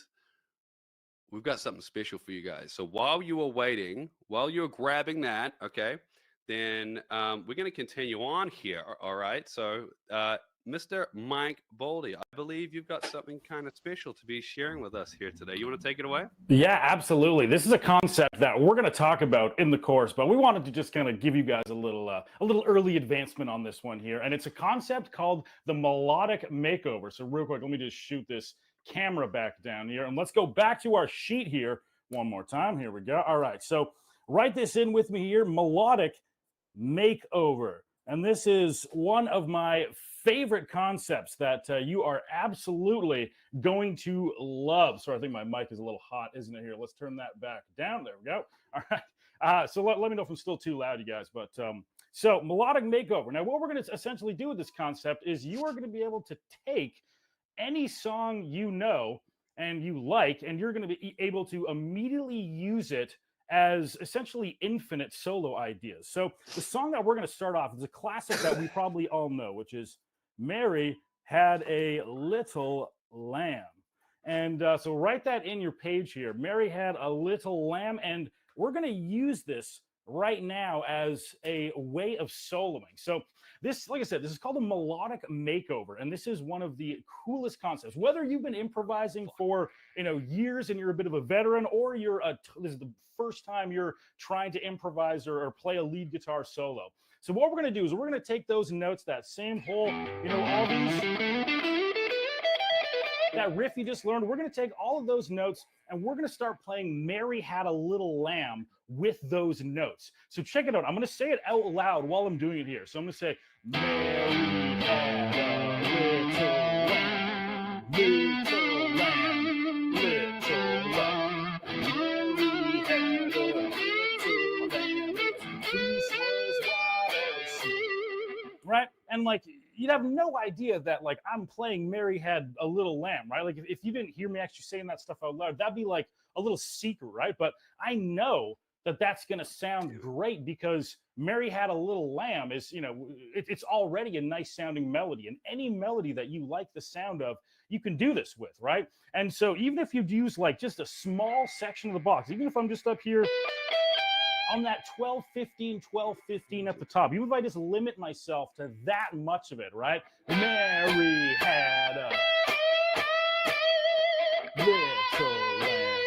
we've got something special for you guys. So while you are waiting, while you're grabbing that, okay, then we're going to continue on here. All right. So Mr. Mike Boldy, I believe you've got something kind of special to be sharing with us here today. You want to take it away? Yeah, absolutely. This is a concept that we're going to talk about in the course, but we wanted to just kind of give you guys a little early advancement on this one here. And it's a concept called the melodic makeover. So real quick, let me just shoot this camera back down here, and let's go back to our sheet here one more time. Here we go. All right. So write this in with me here: melodic makeover. And this is one of my favorite concepts that you are absolutely going to love. So I think my mic is a little hot, isn't it? Here, let's turn that back down. There we go. All right. So let me know if I'm still too loud, you guys. But so melodic makeover. Now, what we're going to essentially do with this concept is you are going to be able to take any song you know and you like, and you're going to be able to immediately use it as essentially infinite solo ideas. So the song that we're going to start off is a classic that we probably all know, which is Mary Had a Little Lamb. And so write that in your page here. Mary Had a Little Lamb. And we're going to use this right now as a way of soloing. So this, like I said, this is called a melodic makeover, and this is one of the coolest concepts. Whether you've been improvising for years and you're a bit of a veteran, or this is the first time you're trying to improvise or play a lead guitar solo. So what we're going to do is we're going to take those notes, that same whole, all these, that riff you just learned. We're going to take all of those notes and we're going to start playing Mary Had a Little Lamb with those notes. So check it out. I'm going to say it out loud while I'm doing it here. So I'm going to say, Mary had a little lamb, little lamb, little lamb. Mary had a little lamb, this was what I see. Right? And you'd have no idea that I'm playing Mary Had a Little Lamb, right? Like if you didn't hear me actually saying that stuff out loud, that'd be like a little secret, right? But I know that that's going to sound great because Mary Had a Little Lamb is, it's already a nice sounding melody, and any melody that you like the sound of, you can do this with, right? And so even if you use just a small section of the box, even if I'm just up here on that 12-15, 12-15 at the top, even if I just limit myself to that much of it, right? Mary had a little lamb.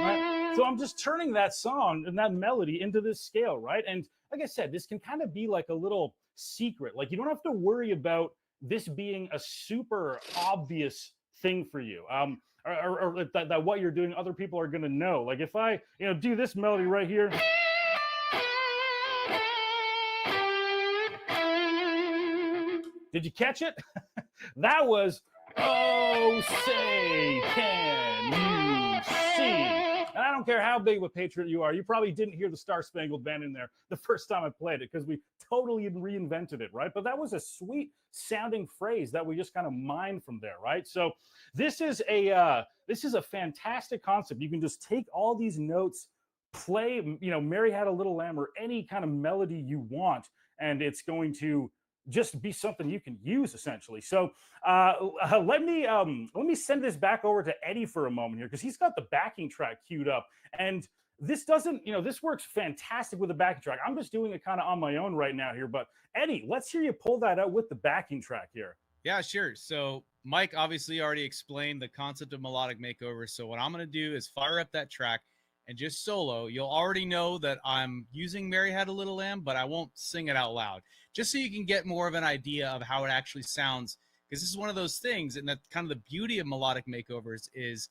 Right? So I'm just turning that song and that melody into this scale, right? And like I said, this can kind of be like a little secret. You don't have to worry about this being a super obvious thing for you, or that what you're doing, other people are going to know. If I, do this melody right here. Did you catch it? That was, oh, say, can you see? And I don't care how big of a patriot you are, you probably didn't hear the Star Spangled Banner in there the first time I played it because we totally reinvented it, right? But that was a sweet sounding phrase that we just kind of mined from there, right? So this is a fantastic concept. You can just take all these notes, play, Mary Had a Little Lamb or any kind of melody you want, and it's going to just be something you can use essentially. So let me send this back over to Eddie for a moment here because he's got the backing track queued up, and this doesn't, this works fantastic with the backing track. I'm just doing it kind of on my own right now here, but Eddie, let's hear you pull that out with the backing track here. Yeah, sure. So Mike obviously already explained the concept of melodic makeover. So what I'm going to do is fire up that track and just solo. You'll already know that I'm using Mary Had a Little Lamb, but I won't sing it out loud, just so you can get more of an idea of how it actually sounds. Because this is one of those things, and that's kind of the beauty of melodic makeovers is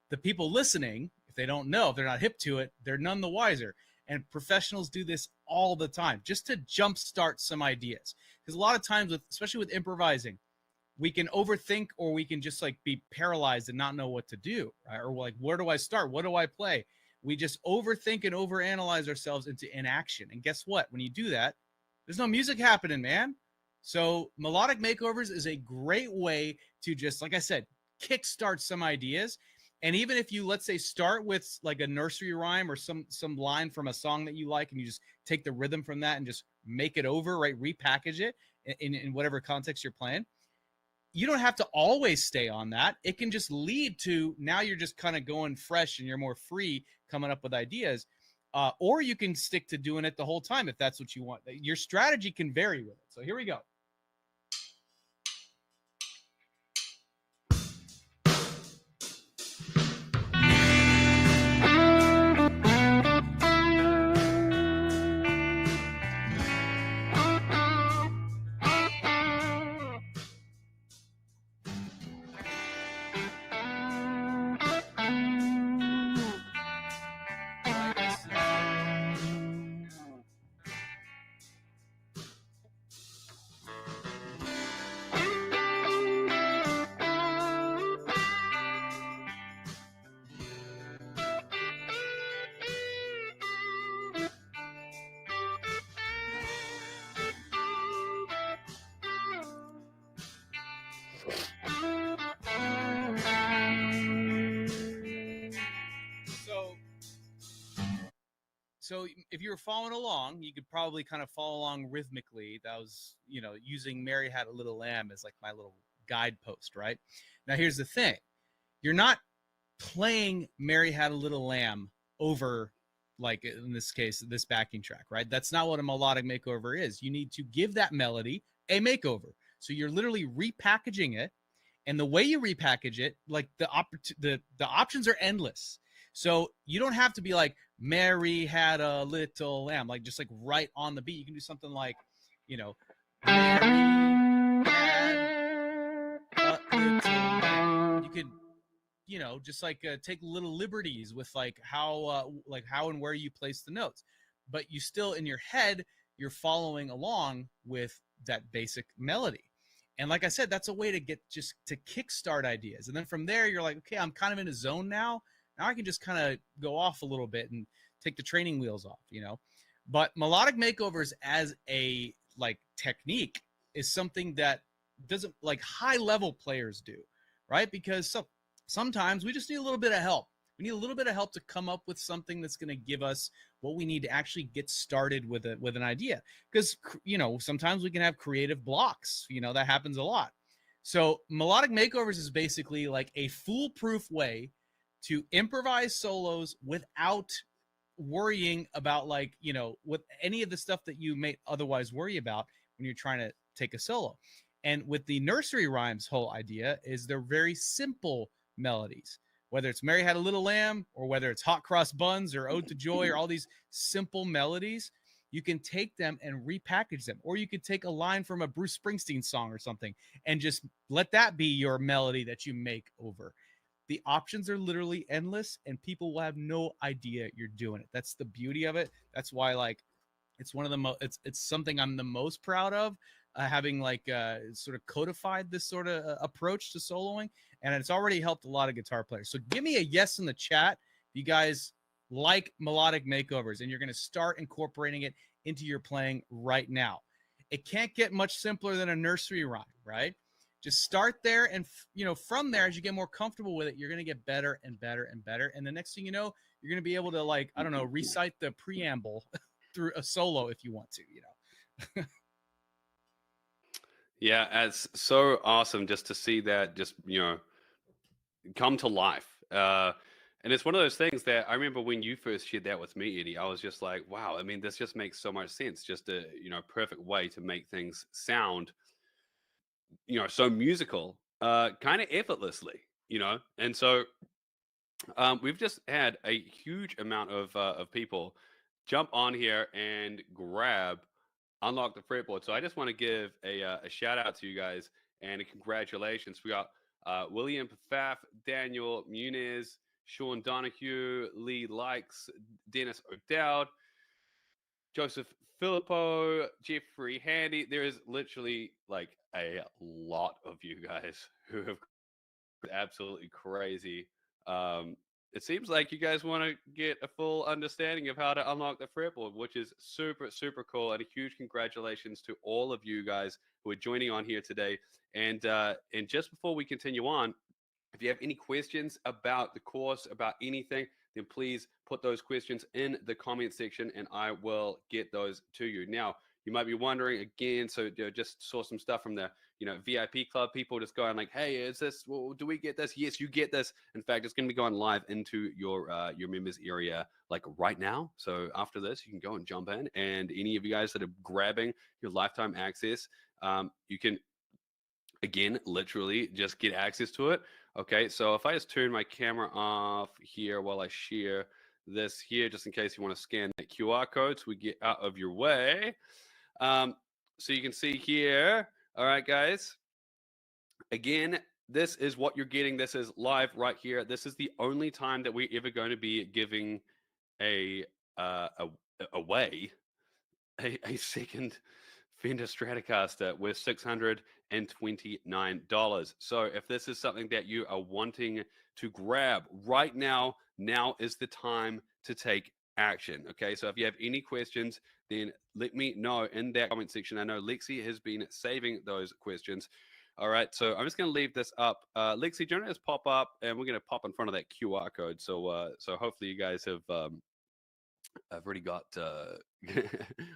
the people listening, if they don't know, if they're not hip to it, they're none the wiser. And professionals do this all the time, just to jumpstart some ideas. Because a lot of times, especially with improvising, we can overthink, or we can just be paralyzed and not know what to do, right? Or where do I start? What do I play? We just overthink and overanalyze ourselves into inaction. And guess what? When you do that, there's no music happening, man. So melodic makeovers is a great way to just, like I said, kickstart some ideas. And even if you, let's say, start with a nursery rhyme or some line from a song that you like, and you just take the rhythm from that and just make it over, right? Repackage it in whatever context you're playing. You don't have to always stay on that. It can just lead to, now you're just kind of going fresh and you're more free coming up with ideas. Or you can stick to doing it the whole time if that's what you want. Your strategy can vary with it. So here we go. So if you were following along, you could probably kind of follow along rhythmically. That was, using Mary Had a Little Lamb as like my little guidepost, right? Now here's the thing. You're not playing Mary Had a Little Lamb over, like in this case, this backing track, right? That's not what a melodic makeover is. You need to give that melody a makeover. So you're literally repackaging it. And the way you repackage it, like the options are endless. So you don't have to be like, Mary had a little lamb, like just like right on the beat. You can do something like, Mary had a little lamb. You could, just like take little liberties with like how and where you place the notes. But you still, in your head, you're following along with that basic melody. And like I said, that's a way to get just to kickstart ideas. And then from there, you're like, okay, I'm kind of in a zone now. Now I can just kind of go off a little bit and take the training wheels off, But melodic makeovers as a like technique is something that doesn't like high level players do, right? Because sometimes we just need a little bit of help. We need a little bit of help to come up with something that's going to give us what we need to actually get started with an idea. Because, sometimes we can have creative blocks. That happens a lot. So melodic makeovers is basically like a foolproof way to improvise solos without worrying about with any of the stuff that you may otherwise worry about when you're trying to take a solo. And with the nursery rhymes whole idea is they're very simple melodies. Whether it's Mary Had a Little Lamb or whether it's Hot Cross Buns or Ode to Joy or all these simple melodies, you can take them and repackage them. Or you could take a line from a Bruce Springsteen song or something and just let that be your melody that you make over. The options are literally endless and people will have no idea you're doing it. That's the beauty of it. That's why it's one of the it's something I'm the most proud of, having sort of codified this sort of approach to soloing, and it's already helped a lot of guitar players. So give me a yes in the chat if you guys like melodic makeovers and you're going to start incorporating it into your playing right now. It can't get much simpler than a nursery rhyme, right? Just start there, and from there, as you get more comfortable with it, you're going to get better and better and better. And the next thing you know, you're going to be able to recite the preamble through a solo if you want to, Yeah, it's so awesome just to see that just, come to life. And it's one of those things that I remember when you first shared that with me, Eddie, I was just like, wow, I mean, this just makes so much sense. Just a, perfect way to make things sound, so musical, kind of effortlessly, And so we've just had a huge amount of people jump on here and grab Unlock the Fretboard. So I just want to give a shout out to you guys and a congratulations. We got William Pfaff, Daniel Muniz, Sean Donahue, Lee Likes, Dennis O'Dowd, Joseph Filippo, Jeffrey Handy. There is literally like a lot of you guys who have absolutely crazy. It seems like you guys want to get a full understanding of how to unlock the fretboard, which is super, super cool. And a huge congratulations to all of you guys who are joining on here today. And just before we continue on, if you have any questions about the course, about anything, then please put those questions in the comment section and I will get those to you. Now, you might be wondering again, so just saw some stuff from the VIP club people just going like, hey, is this, well, do we get this? Yes, you get this. In fact, it's going to be going live into your members area like right now. So after this, you can go and jump in, and any of you guys that are grabbing your lifetime access, you can again literally just get access to it. Okay, so if I just turn my camera off here while I share this here, just in case you want to scan that QR code so we get out of your way. So you can see here, all right, guys, again, this is what you're getting. This is live right here. This is the only time that we're ever going to be giving away a second Fender Stratocaster with $629. So if this is something that you are wanting to grab right now, now is the time to take action. Okay, so if you have any questions, then let me know in that comment section. I know Lexi has been saving those questions. All right, so I'm just going to leave this up. Lexi, do you want to just pop up, and we're going to pop in front of that QR code. So hopefully you guys have I've already got.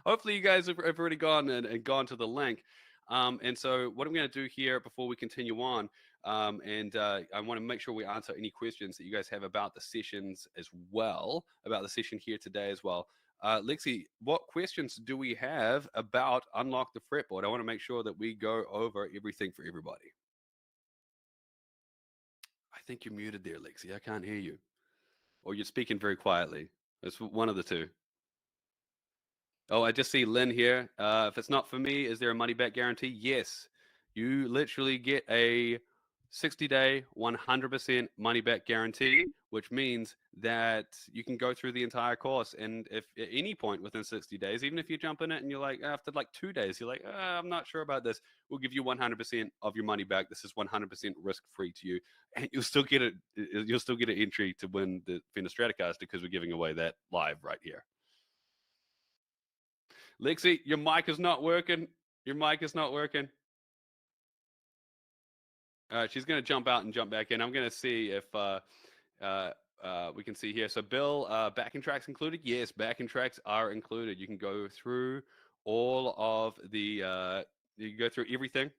Hopefully, you guys have already gone and gone to the link. And so, what I'm going to do here before we continue on, and I want to make sure we answer any questions that you guys have about the sessions as well, about the session here today as well. Lexi, what questions do we have about Unlock the Fretboard? I want to make sure that we go over everything for everybody. I think you're muted there, Lexi. I can't hear you. Or you're speaking very quietly. It's one of the two. Oh, I just see Lynn here. If it's not for me, is there a money back guarantee? Yes. You literally get a 60-day, 100% money back guarantee, which means that you can go through the entire course. And if at any point within 60 days, even if you jump in it and you're like, after like 2 days, you're like, I'm not sure about this, we'll give you 100% of your money back. This is 100% risk free to you. And you'll still get it. You'll still get an entry to win the Fender Stratocaster because we're giving away that live right here. Lexi, your mic is not working. Your mic is not working. All right, she's going to jump out and jump back in. I'm going to see if we can see here. So, Bill, backing tracks included? Yes, backing tracks are included. You can go through all of the, you can go through everything.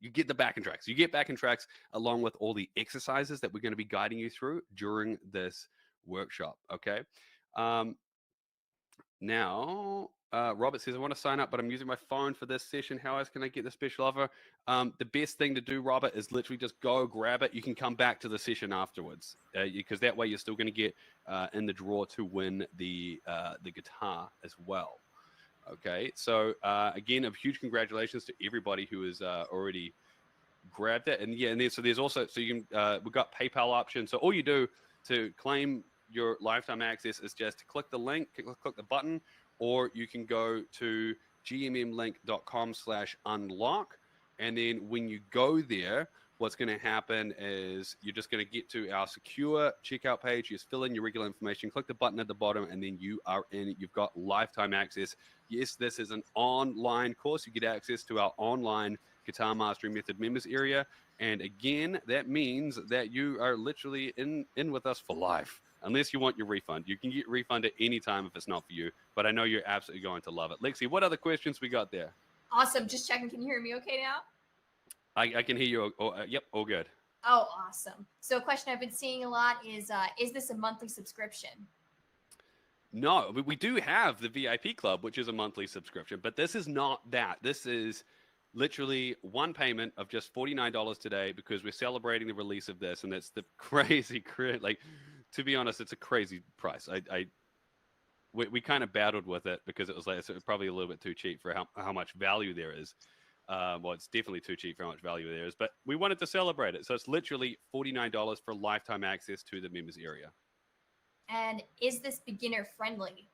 You get the backing tracks. You get backing tracks along with all the exercises that we're going to be guiding you through during this workshop, okay? Now, Robert says, I want to sign up, but I'm using my phone for this session. How else can I get the special offer? The best thing to do, Robert, is literally just go grab it. You can come back to the session afterwards because that way you're still going to get in the draw to win the guitar as well. Okay, so again, a huge congratulations to everybody who has already grabbed it. And yeah, and so there's also, so you can, we've got PayPal options. So all you do to claim your lifetime access is just click the link, click the button, or you can go to gmmlink.com/unlock. And then when you go there, what's going to happen is you're just going to get to our secure checkout page. You just fill in your regular information, click the button at the bottom, and then you are in. You've got lifetime access. Yes, this is an online course. You get access to our online Guitar Mastery Method members area. And again, that means that you are literally in with us for life. Unless you want your refund. You can get refund at any time if it's not for you. But I know you're absolutely going to love it. Lexi, what other questions we got there? Awesome. Just checking. Can you hear me okay now? I can hear you. Yep, all good. Oh, awesome. So a question I've been seeing a lot is this a monthly subscription? No, we do have the VIP Club, which is a monthly subscription. But this is not that. This is literally one payment of just $49 today because we're celebrating the release of this. And that's the crazy, like, to be honest, it's a crazy price. We kind of battled with it because it was like, so it was probably a little bit too cheap for how much value there is. Well, it's definitely too cheap for how much value there is, but we wanted to celebrate it. So it's literally $49 for lifetime access to the members area. And is this beginner friendly?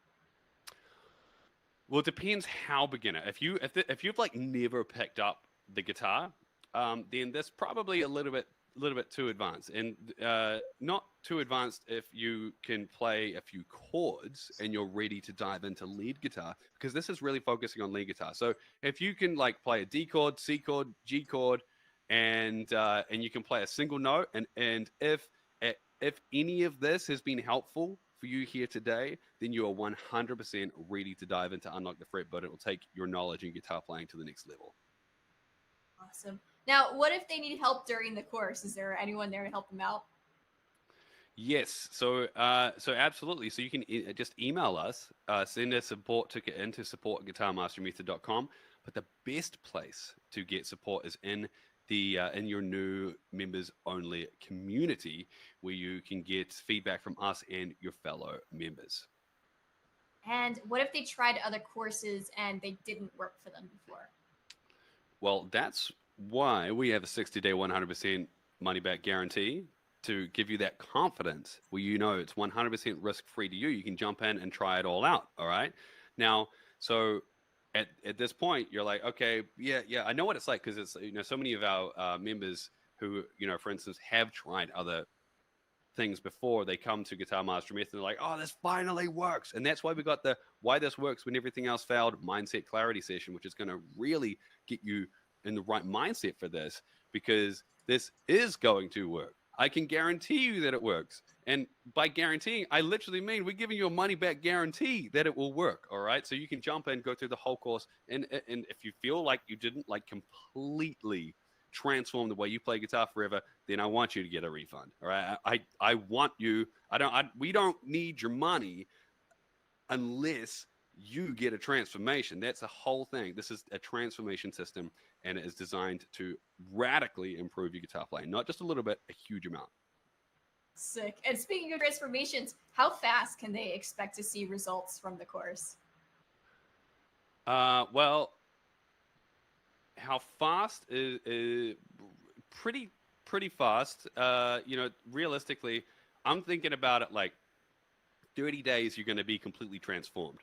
Well, it depends how beginner. If you've like never picked up the guitar, then that's probably a little bit too advanced, and not too advanced if you can play a few chords and you're ready to dive into lead guitar, because this is really focusing on lead guitar. So if you can like play a D chord, C chord, G chord, and you can play a single note, and if any of this has been helpful for you here today, then you are 100% ready to dive into Unlock the Fretboard. It will take your knowledge in guitar playing to the next level. Awesome. Now, what if they need help during the course? Is there anyone there to help them out? Yes. So absolutely. So you can just email us, send a support ticket in to support@guitarmastermethod.com. But the best place to get support is in your new members only community, where you can get feedback from us and your fellow members. And what if they tried other courses and they didn't work for them before? Well, that's why we have a 60-day 100% money back guarantee, to give you that confidence where you know it's 100% risk free to you. You can jump in and try it all out. All right. Now, so at this point, you're like, okay, yeah, I know what it's like, because it's, so many of our members who, for instance, have tried other things before they come to Guitar Master Method, and they're like, oh, this finally works. And that's why we got the Why This Works When Everything Else Failed mindset clarity session, which is going to really get you in the right mindset for this, because this is going to work. I can guarantee you that it works. And by guaranteeing, I literally mean we're giving you a money back guarantee that it will work. All right. So you can jump in, go through the whole course. And if you feel like you didn't like completely transform the way you play guitar forever, then I want you to get a refund. All right. I want you, we don't need your money unless you get a transformation. That's the whole thing. This is a transformation system, and it is designed to radically improve your guitar playing, not just a little bit, a huge amount. Sick. And speaking of transformations, how fast can they expect to see results from the course? Well, how fast is pretty fast. Realistically, I'm thinking about it like 30 days. You're going to be completely transformed.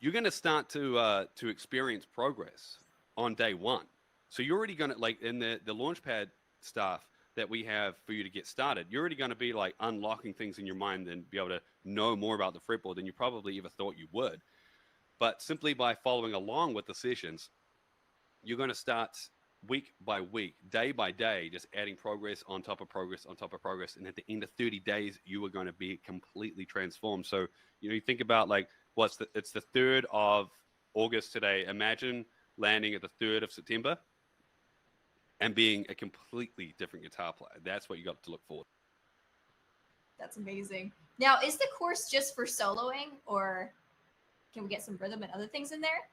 You're going to start to experience progress on day one. So you're already going to, like, in the Launchpad stuff that we have for you to get started, you're already going to be like unlocking things in your mind and be able to know more about the fretboard than you probably ever thought you would. But simply by following along with the sessions, you're going to start week by week, day by day, just adding progress on top of progress on top of progress. And at the end of 30 days, you are going to be completely transformed. So, you think about like, it's the 3rd of August today. Imagine landing at the 3rd of September and being a completely different guitar player. That's what you got to look forward to. That's amazing. Now, is the course just for soloing, or can we get some rhythm and other things in there?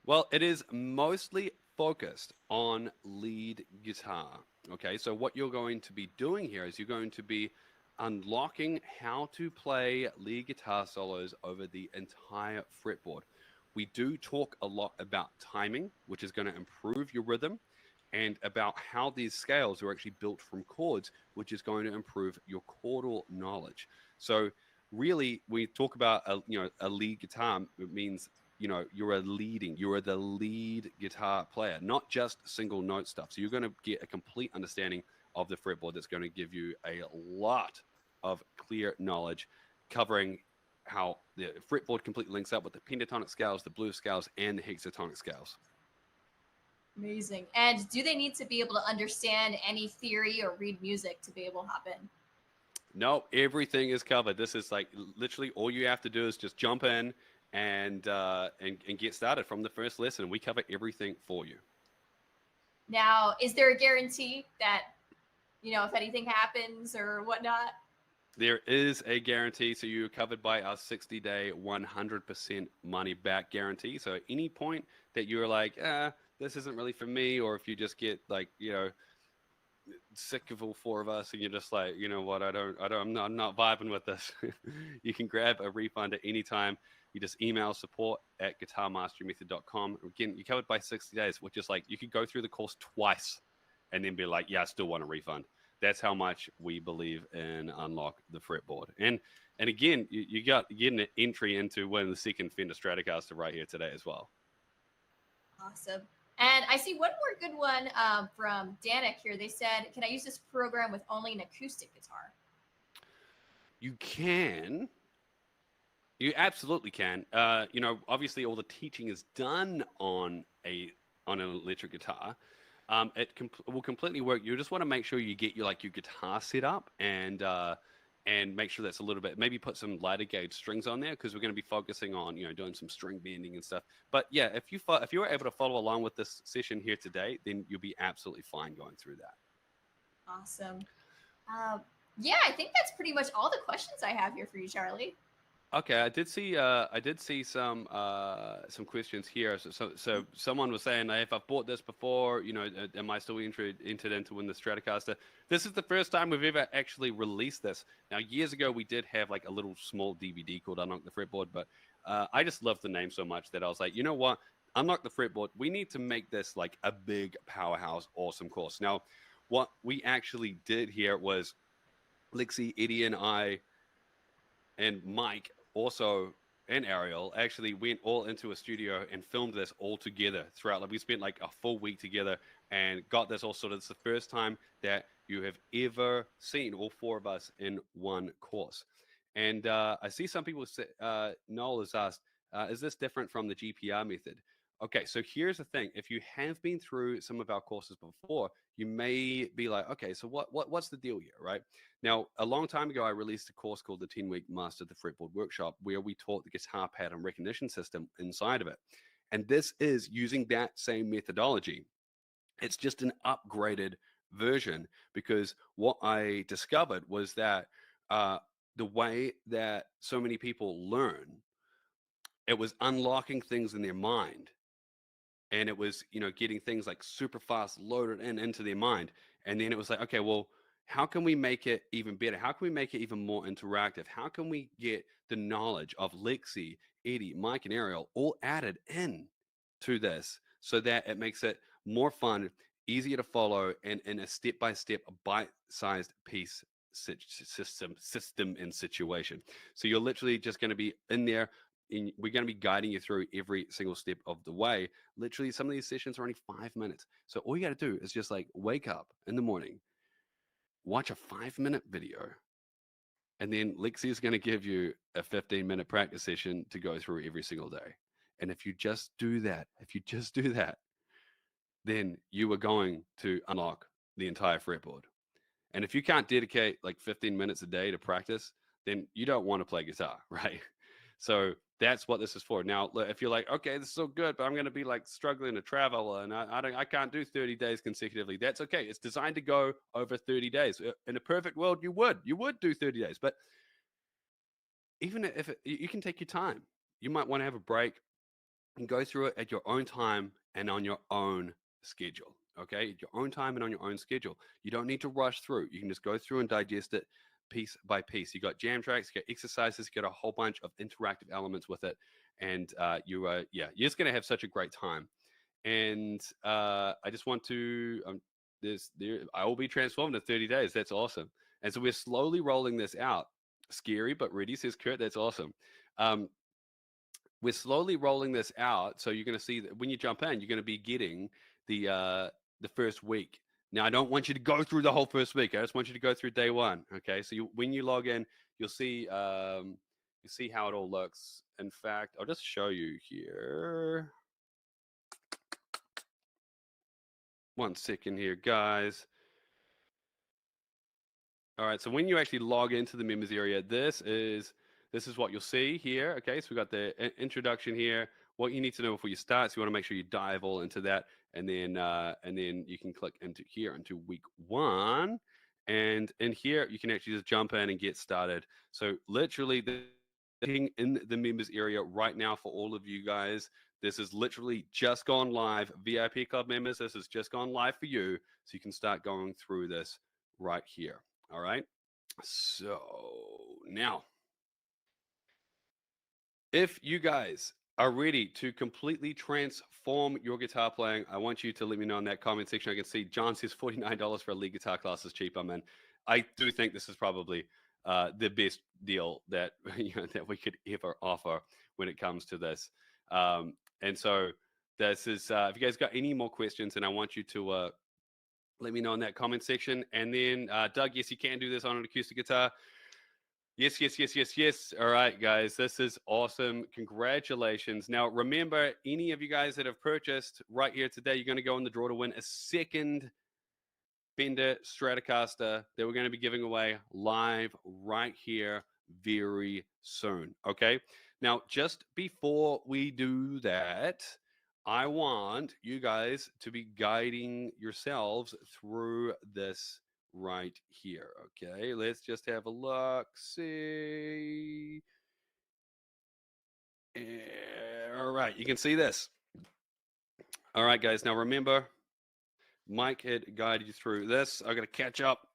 Well, it is mostly focused on lead guitar. Okay, so what you're going to be doing here is you're going to be unlocking how to play lead guitar solos over the entire fretboard. We do talk a lot about timing, which is going to improve your rhythm, and about how these scales are actually built from chords, which is going to improve your chordal knowledge. So really, when you talk about a lead guitar, it means you're the lead guitar player, not just single note stuff. So you're going to get a complete understanding of the fretboard that's going to give you a lot of clear knowledge, covering how the fretboard completely links up with the pentatonic scales, the blues scales, and the hexatonic scales. Amazing. And do they need to be able to understand any theory or read music to be able to hop in? No, everything is covered. This is like literally all you have to do is just jump in and get started from the first lesson. We cover everything for you. Now, is there a guarantee that, if anything happens or whatnot? There is a guarantee. So you're covered by our 60-day, 100% money back guarantee. So at any point that you're like, this isn't really for me, or if you just get like, sick of all 4 of us and you're just like, you know what, I'm not vibing with this. You can grab a refund at any time. You just email support@guitarmasterymethod.com. Again, you're covered by 60 days, which is like, you could go through the course twice and then be like, yeah, I still want a refund. That's how much we believe in Unlock the Fretboard. And again, you got getting an entry into winning the second Fender Stratocaster right here today as well. Awesome. And I see one more good one from Danik here. They said, can I use this program with only an acoustic guitar? You can. You absolutely can. Obviously all the teaching is done on an electric guitar. It will completely work. You just want to make sure you get your guitar set up and make sure that's a little bit, maybe put some lighter gauge strings on there, because we're going to be focusing on, doing some string bending and stuff. But yeah, if you were able to follow along with this session here today, then you'll be absolutely fine going through that. Awesome. Yeah, I think that's pretty much all the questions I have here for you, Charlie. Okay, I did see some questions here. So someone was saying, if I've bought this before, am I still entered in to win the Stratocaster? This is the first time we've ever actually released this. Now, years ago, we did have like a little small DVD called Unlock the Fretboard, but I just love the name so much that I was like, you know what? Unlock the Fretboard. We need to make this like a big powerhouse, awesome course. Now, what we actually did here was Lexi, Eddie, and I, and Mike also, and Ariel actually went all into a studio and filmed this all together throughout. Like, we spent like a full week together and got this all sorted. It's the first time that you have ever seen all 4 of us in one course. And I see some people say, Noel has asked, is this different from the GPR method? Okay, so here's the thing. If you have been through some of our courses before, you may be like, okay, so what's the deal here, right? Now, a long time ago, I released a course called the 10-week Master the Fretboard Workshop, where we taught the guitar pattern recognition system inside of it. And this is using that same methodology. It's just an upgraded version, because what I discovered was that the way that so many people learn, it was unlocking things in their mind, and it was, you know, getting things like super fast loaded into their mind. And then it was like, okay, well, how can we make it even better? How can we make it even more interactive? How can we get the knowledge of Lexi, Eddie, Mike, and Ariel all added in to this, so that it makes it more fun, easier to follow, and in a step-by-step, bite-sized piece system and situation. So you're literally just going to be in there, and we're going to be guiding you through every single step of the way. Literally, some of these sessions are only 5 minutes. So all you got to do is just like wake up in the morning, watch a 5-minute video, and then Lexi is going to give you a 15-minute practice session to go through every single day. And if you just do that, then you are going to unlock the entire fretboard. And if you can't dedicate like 15 minutes a day to practice, then you don't want to play guitar, right? So that's what this is for. Now, if you're like, okay, this is so good, but I'm going to be like struggling to travel, and I can't do 30 days consecutively. That's okay. It's designed to go over 30 days. In a perfect world, you would do 30 days. But even if you can take your time, you might want to have a break and go through it at your own time and on your own schedule. Okay, at your own time and on your own schedule. You don't need to rush through. You can just go through and digest it piece by piece. You got jam tracks, you got exercises, you got a whole bunch of interactive elements with it, and you're just gonna have such a great time. And I just want to I will be transformed in 30 days. That's awesome. And so we're slowly rolling this out. Scary but ready, says Kurt. That's awesome. We're slowly rolling this out, so you're going to see that when you jump in, you're going to be getting the first week. Now, I don't want you to go through the whole first week. I just want you to go through day one. Okay, so when you log in, you'll see how it all looks. In fact, I'll just show you here. 1 second here, guys. All right, so when you actually log into the members area, this is what you'll see here. Okay, so we got the introduction here, what you need to know before you start. So you want to make sure you dive all into that, and then you can click into here into week 1, and in here you can actually just jump in and get started. So literally, in the members area right now for all of you guys. This is literally just gone live. VIP Club members, this has just gone live for you, so you can start going through this right here. All right. So now, if you guys are ready to completely transform your guitar playing, I want you to let me know in that comment section. I can see John says $49 for a lead guitar class is cheap. I'm in. I do think this is probably the best deal that that we could ever offer when it comes to this. And so this is, if you guys got any more questions, and I want you to let me know in that comment section. And then Doug, yes, you can do this on an acoustic guitar. Yes, yes, yes, yes, yes. All right, guys, this is awesome. Congratulations. Now, remember, any of you guys that have purchased right here today, you're going to go in the draw to win a second Fender Stratocaster that we're going to be giving away live right here very soon. Okay. Now, just before we do that, I want you guys to be guiding yourselves through this right here. Okay. Let's just have a look. See. All right. You can see this. All right, guys. Now, remember, Mike had guided you through this. I got to catch up.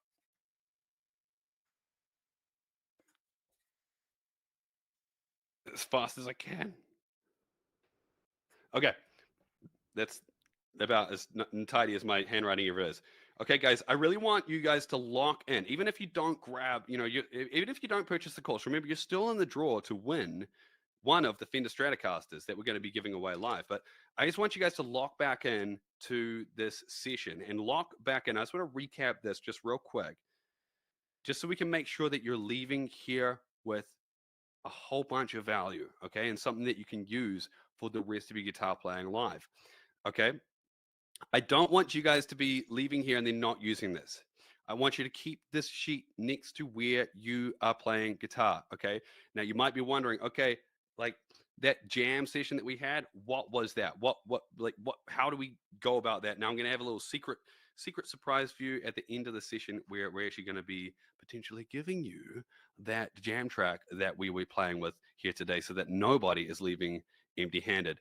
As fast as I can. Okay. That's about as tidy as my handwriting ever is. Okay, guys, I really want you guys to lock in. Even if you don't grab, even if you don't purchase the course, remember, you're still in the draw to win one of the Fender Stratocasters that we're going to be giving away live. But I just want you guys to lock back in to this session and lock back in. I just want to recap this just real quick, just so we can make sure that you're leaving here with a whole bunch of value, okay, and something that you can use for the rest of your guitar playing live. Okay. I don't want you guys to be leaving here and then not using this. I want you to keep this sheet next to where you are playing guitar. Okay. Now you might be wondering, okay, like that jam session that we had, what was that? How do we go about that? Now I'm going to have a little secret surprise for you at the end of the session where we're actually going to be potentially giving you that jam track that we were playing with here today so that nobody is leaving empty handed.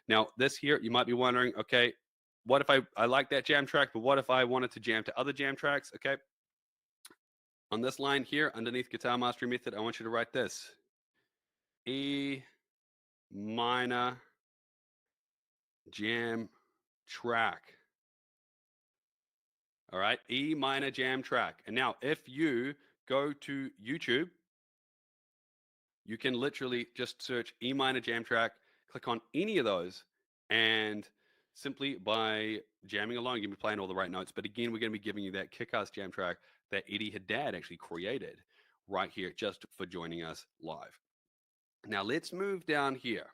Now this here, you might be wondering, okay, what if I like that jam track, but what if I wanted to jam to other jam tracks? Okay. On this line here, underneath Guitar Mastery Method, I want you to write this. E minor jam track. All right, E minor jam track. And now if you go to YouTube, you can literally just search E minor jam track, click on any of those, and simply by jamming along, you're going to be playing all the right notes. But again, we're going to be giving you that kick-ass jam track that Eddie Haddad actually created right here just for joining us live. Now let's move down here.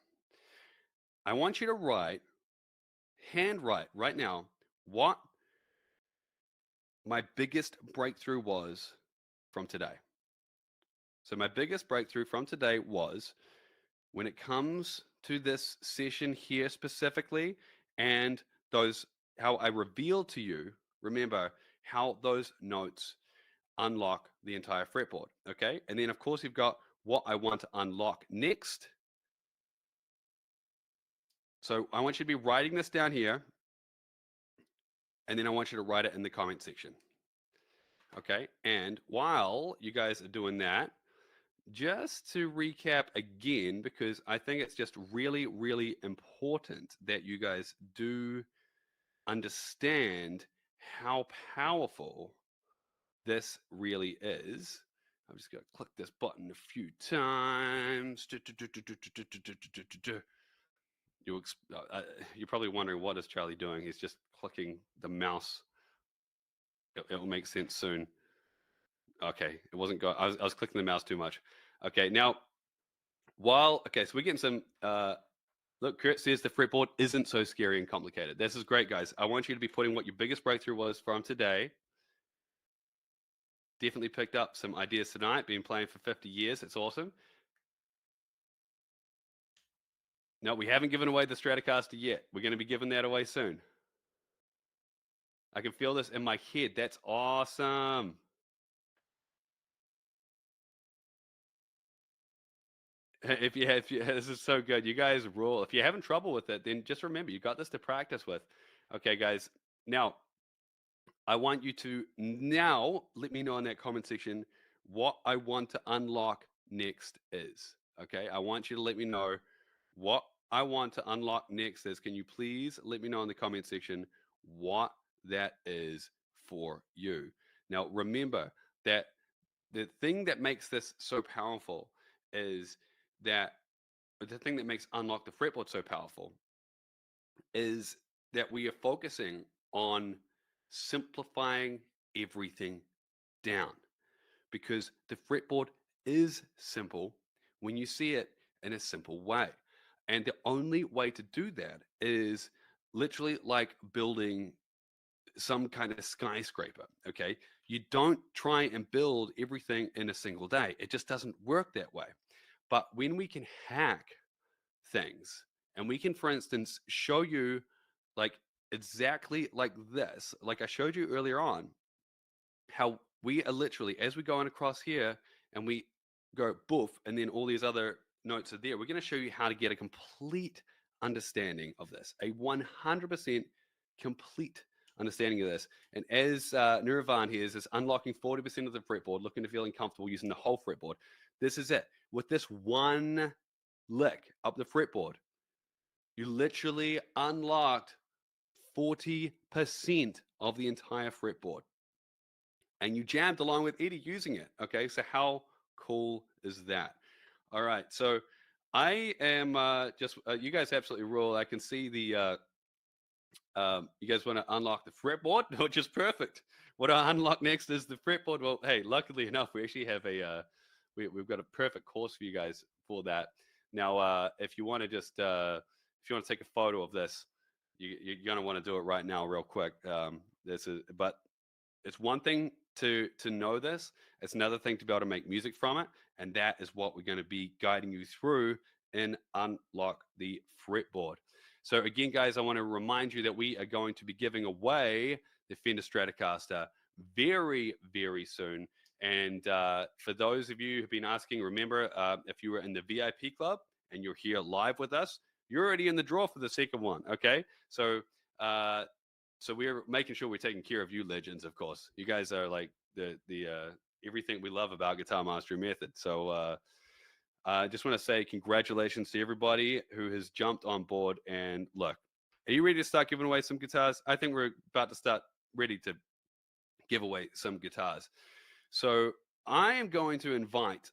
I want you to handwrite right now what my biggest breakthrough was from today. So my biggest breakthrough from today was when it comes to this session here specifically, and how I revealed to you, remember how those notes unlock the entire fretboard. Okay. And then of course you've got what I want to unlock next. So I want you to be writing this down here. And then I want you to write it in the comment section. Okay. And while you guys are doing that, just to recap again, because I think it's just really, really important that you guys do understand how powerful this really is. I'm just going to click this button a few times. You're probably wondering, what is Charlie doing? He's just clicking the mouse. It will make sense soon. Okay, it wasn't going. I was clicking the mouse too much. Okay, now so we're getting some. Look, Kurt says the fretboard isn't so scary and complicated. This is great, guys. I want you to be putting what your biggest breakthrough was from today. Definitely picked up some ideas tonight. Been playing for 50 years. It's awesome. No, we haven't given away the Stratocaster yet. We're going to be giving that away soon. I can feel this in my head. That's awesome. This is so good. You guys rule. If you're having trouble with it, then just remember you got this to practice with. Okay, guys. Now, I want you to now let me know in that comment section what I want to unlock next is. Okay, I want you to let me know what I want to unlock next is. Can you please let me know in the comment section what that is for you? Now, remember that the thing that makes this so powerful is that the thing that makes Unlock the Fretboard so powerful is that we are focusing on simplifying everything down, because the fretboard is simple when you see it in a simple way. And the only way to do that is literally like building some kind of skyscraper. Okay. You don't try and build everything in a single day. It just doesn't work that way. But when we can hack things, and we can, for instance, show you like exactly like this, like I showed you earlier on, how we are literally, as we go on across here and we go boof, and then all these other notes are there, we're going to show you how to get a complete understanding of this, a 100% complete understanding of this. And as Nirvan here is unlocking 40% of the fretboard, looking to feeling comfortable using the whole fretboard. This is it. With this one lick up the fretboard, you literally unlocked 40% of the entire fretboard. And you jammed along with Eddie using it. Okay, so how cool is that? All right, so I am you guys absolutely rule. I can see the you guys want to unlock the fretboard, which is perfect. What I unlock next is the fretboard. Well, hey, luckily enough, we actually have we've got a perfect course for you guys for that. Now, if you want to just if you want to take a photo of this, you're gonna want to do it right now, real quick. But it's one thing to know this. It's another thing to be able to make music from it, and that is what we're going to be guiding you through in Unlock the Fretboard. So again, guys, I want to remind you that we are going to be giving away the Fender Stratocaster very, very soon. And for those of you who've been asking, remember, if you were in the VIP club and you're here live with us, you're already in the draw for the second one. Okay, so so we're making sure we're taking care of you, legends. Of course, you guys are like the everything we love about Guitar Mastery Method. So I just want to say congratulations to everybody who has jumped on board. And look, are you ready to start giving away some guitars? I think we're about to start ready to give away some guitars. So I am going to invite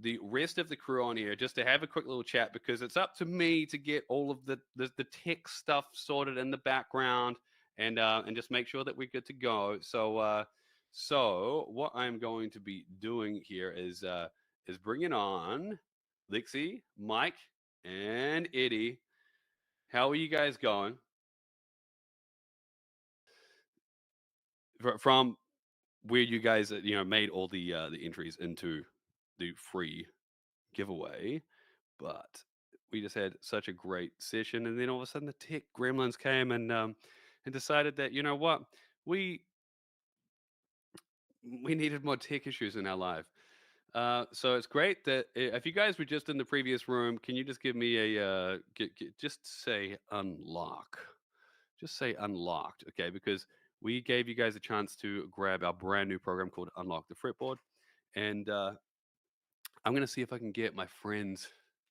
the rest of the crew on here just to have a quick little chat, because it's up to me to get all of the tech stuff sorted in the background and just make sure that we're good to go. So what I'm going to be doing here is bringing on Lexi, Mike, and Eddie. How are you guys going? From where you guys made all the entries into the free giveaway, but we just had such a great session, and then all of a sudden the tech gremlins came and decided that, you know what, we needed more tech issues in our life. So it's great that if you guys were just in the previous room, can you just give me a just say unlock, just say unlocked, okay? Because we gave you guys a chance to grab our brand new program called Unlock the Fretboard, and I'm gonna see if I can get my friends.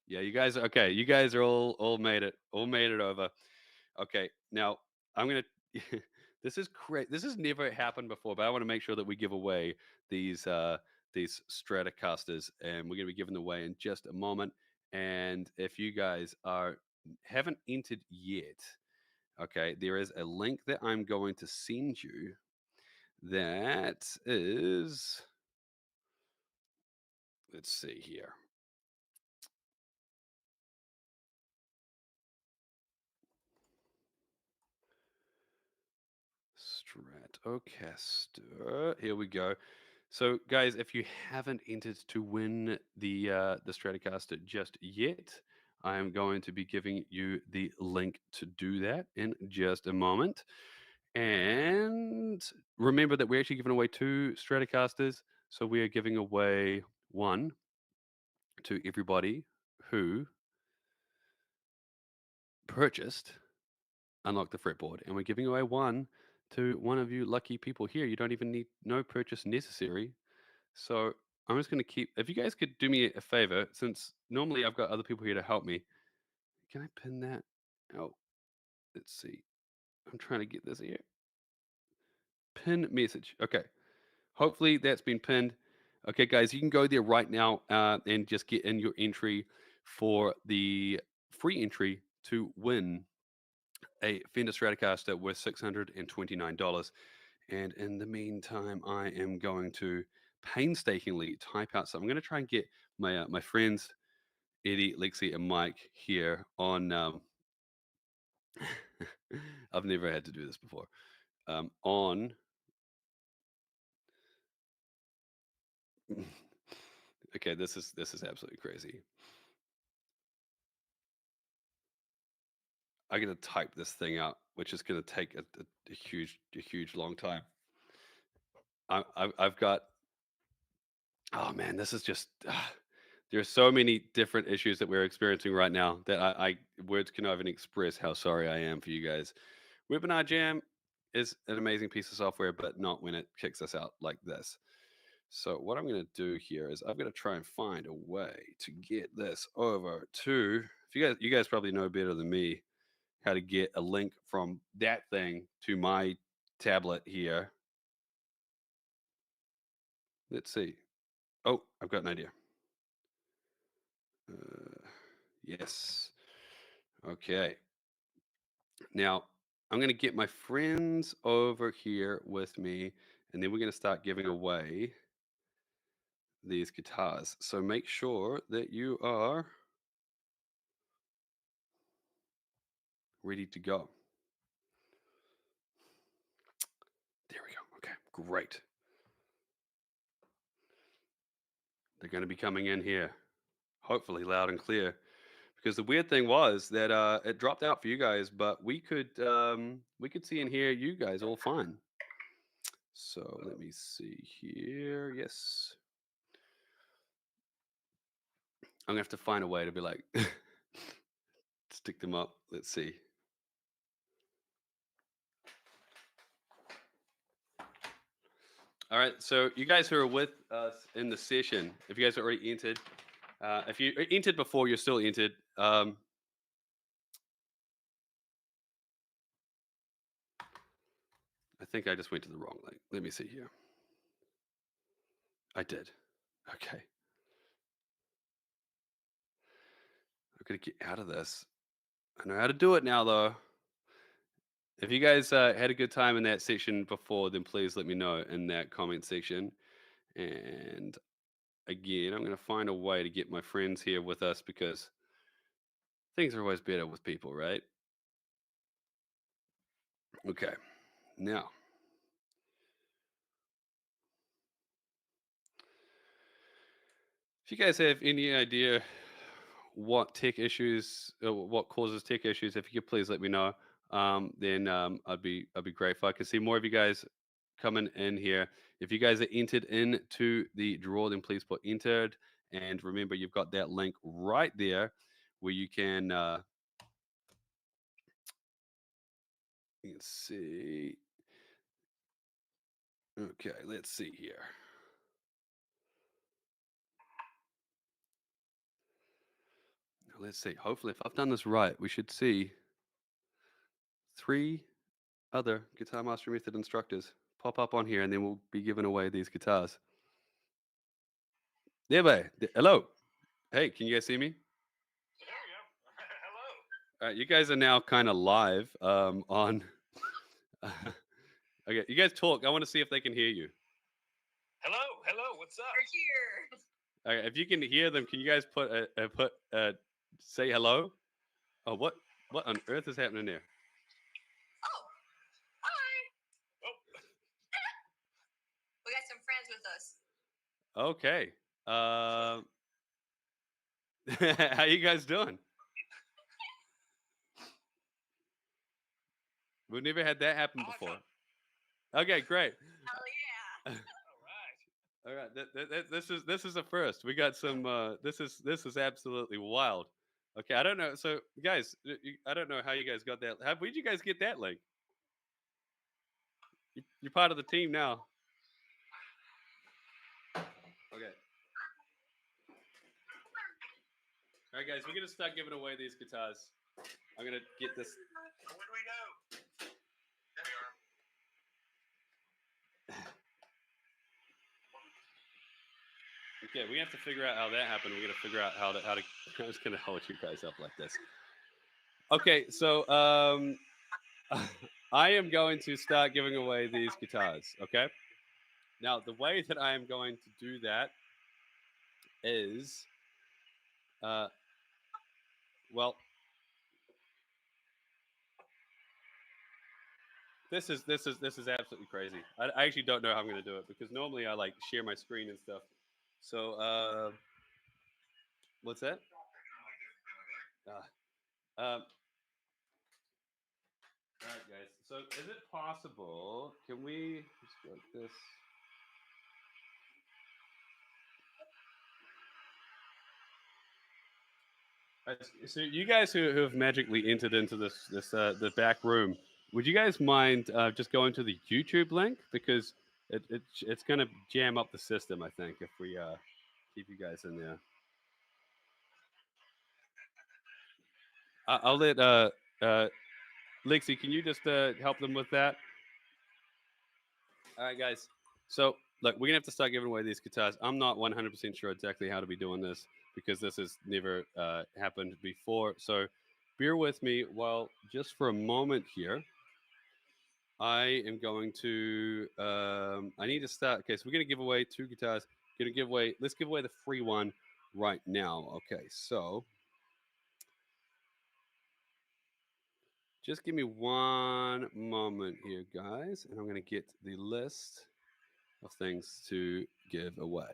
Yeah, you guys. Okay, you guys are all made it. All made it over. Okay, now I'm gonna. This is great. This has never happened before, but I want to make sure that we give away these Stratocasters, and we're gonna be giving them away in just a moment. And if you guys haven't entered yet, okay, there is a link that I'm going to send you. That is. Let's see here. Stratocaster. Here we go. So, guys, if you haven't entered to win the Stratocaster just yet, I am going to be giving you the link to do that in just a moment. And remember that we're actually giving away 2 Stratocasters. So we are giving away one to everybody who purchased Unlock the Fretboard, and we're giving away one to one of you lucky people here. You don't even need no purchase necessary. So I'm just going to keep. If you guys could do me a favor, since normally I've got other people here to help me, can I pin that? Oh, let's see. I'm trying to get this here. Pin message. Okay. Hopefully that's been pinned. Okay, guys, you can go there right now and just get in your entry for the free entry to win a Fender Stratocaster worth $629. And in the meantime, I am going to painstakingly type out something. I'm going to try and get my friends Eddie, Lexi, and Mike here on. I've never had to do this before. On. Okay, this is absolutely crazy. I got to type this thing out, which is going to take a huge long time. I've got. Oh man, this is just. There's so many different issues that we're experiencing right now that I words cannot even express how sorry I am for you guys. Webinar Jam is an amazing piece of software, but not when it kicks us out like this. So what I'm going to do here is I'm going to try and find a way to get this over to. If you guys probably know better than me how to get a link from that thing to my tablet here. Let's see. Oh, I've got an idea. Yes. Okay. Now, I'm going to get my friends over here with me, and then we're going to start giving away these guitars. So make sure that you are ready to go. There we go. Okay, great. They're going to be coming in here, hopefully loud and clear. Because the weird thing was that it dropped out for you guys, but we could see and hear you guys all fine. So let me see here. Yes, I'm gonna have to find a way to be like stick them up. Let's see. All right, so you guys who are with us in the session, if you guys are already entered, if you entered before, you're still entered. I think I just went to the wrong link. Let me see here. I did. Okay. I'm gonna get out of this. I know how to do it now, though. If you guys had a good time in that section before, then please let me know in that comment section. And again, I'm going to find a way to get my friends here with us because things are always better with people, right? Okay, now. If you guys have any idea what tech issues, what causes tech issues, if you could please let me know. Then I'd be grateful. I can see more of you guys coming in here. If you guys are entered into the draw, then please put entered. And remember, you've got that link right there where you can see. Okay, let's see here. Now, let's see. Hopefully, if I've done this right, we should see 3 other Guitar Master Method instructors pop up on here, and then we'll be giving away these guitars. There, hello. Hey, can you guys see me? Hello. All right, you guys are now kind of live on. Okay, you guys talk. I want to see if they can hear you. Hello. What's up? We're here. Okay, if you can hear them, can you guys say hello? Oh, what on earth is happening there? Oh, hi. Oh, We got some friends with us. Okay. How you guys doing? We've never had that happen before. Okay, great. Hell yeah. all right. All right, this is a first. We got some. This is absolutely wild. Okay, I don't know. So, guys, I don't know how you guys got that. Where'd you guys get that link? You're part of the team now. Okay. All right, guys, we're gonna start giving away these guitars. I'm gonna get this. Where do we go? There we are. Okay, we have to figure out how that happened. We're gonna figure out how to. I'm just gonna hold you guys up like this. Okay, so I am going to start giving away these guitars. Okay. Now the way that I am going to do that is, well, this is absolutely crazy. I actually don't know how I'm going to do it because normally I like share my screen and stuff. So, what's that? All right, guys. So, is it possible? Can we just go like this? So, you guys who have magically entered into the back room, would you guys mind just going to the YouTube link because it's going to jam up the system? I think if we keep you guys in there. I'll let Lexi, can you just help them with that? All right, guys. So, look, we're going to have to start giving away these guitars. I'm not 100% sure exactly how to be doing this because this has never happened before. So, bear with me while just for a moment here. I am going to, I need to start. Okay, so we're going to give away 2 guitars. Let's give away the free one right now. Okay, so Just give me one moment here, guys, and I'm going to get the list of things to give away.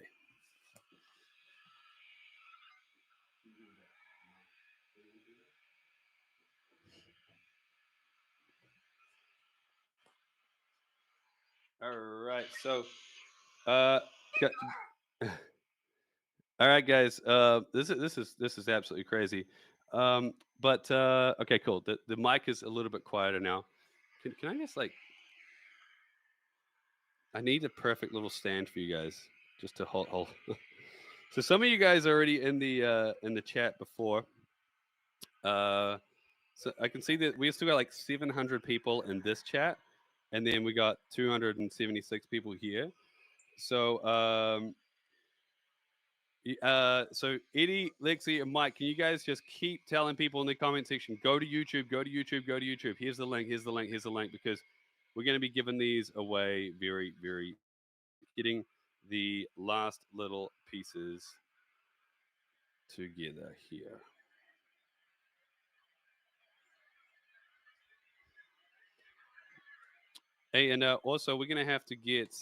All right, so gu- all right, guys. This is absolutely crazy. But okay, cool. The mic is a little bit quieter now. Can I just like? I need a perfect little stand for you guys, just to hold. So some of you guys are already in the chat before. So I can see that we still got like 700 people in this chat, and then we got 276 people here. So so Eddie, Lexi, and Mike, can you guys just keep telling people in the comment section, go to YouTube, go to YouTube, go to YouTube. Here's the link, here's the link, here's the link, because we're going to be giving these away very, very, getting the last little pieces together here. Hey, and also we're going to have to get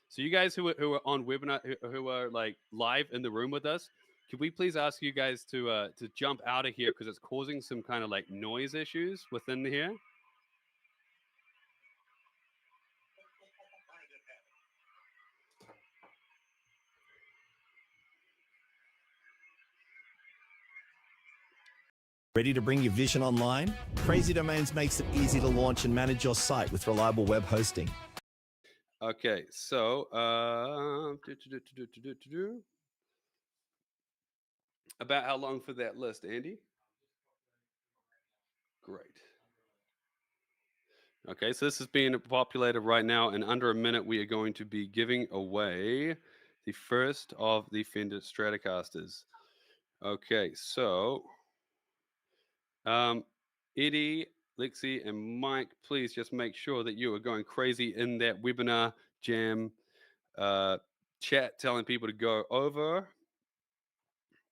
so you guys who are on webinar, who are like live in the room with us, could we please ask you guys to jump out of here because it's causing some kind of like noise issues within here? Ready to bring your vision online? Crazy Domains makes it easy to launch and manage your site with reliable web hosting. Okay, so about how long for that list, Andy? Great. Okay, so this is being populated right now. In under a minute, we are going to be giving away the first of the Fender Stratocasters. Okay, so Eddie, Lexi, and Mike, please just make sure that you are going crazy in that webinar jam chat, telling people to go over,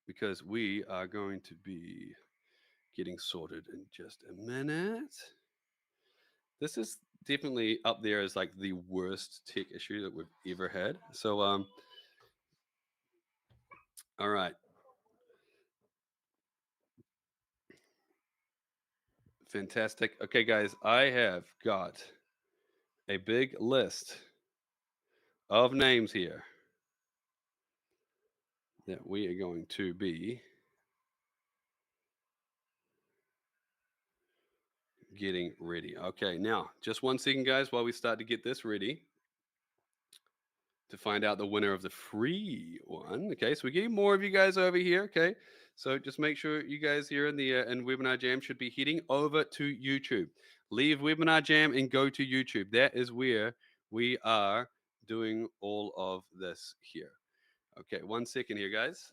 because we are going to be getting sorted in just a minute. This is definitely up there as like the worst tech issue that we've ever had. So all right. Fantastic. Okay, guys, I have got a big list of names here that we are going to be getting ready. Okay, now just 1 second, guys, while we start to get this ready to find out the winner of the free one. Okay, so we're getting more of you guys over here. Okay, so just make sure you guys here in the in Webinar Jam should be heading over to YouTube. Leave Webinar Jam and go to YouTube. That is where we are doing all of this here. Okay, 1 second here, guys.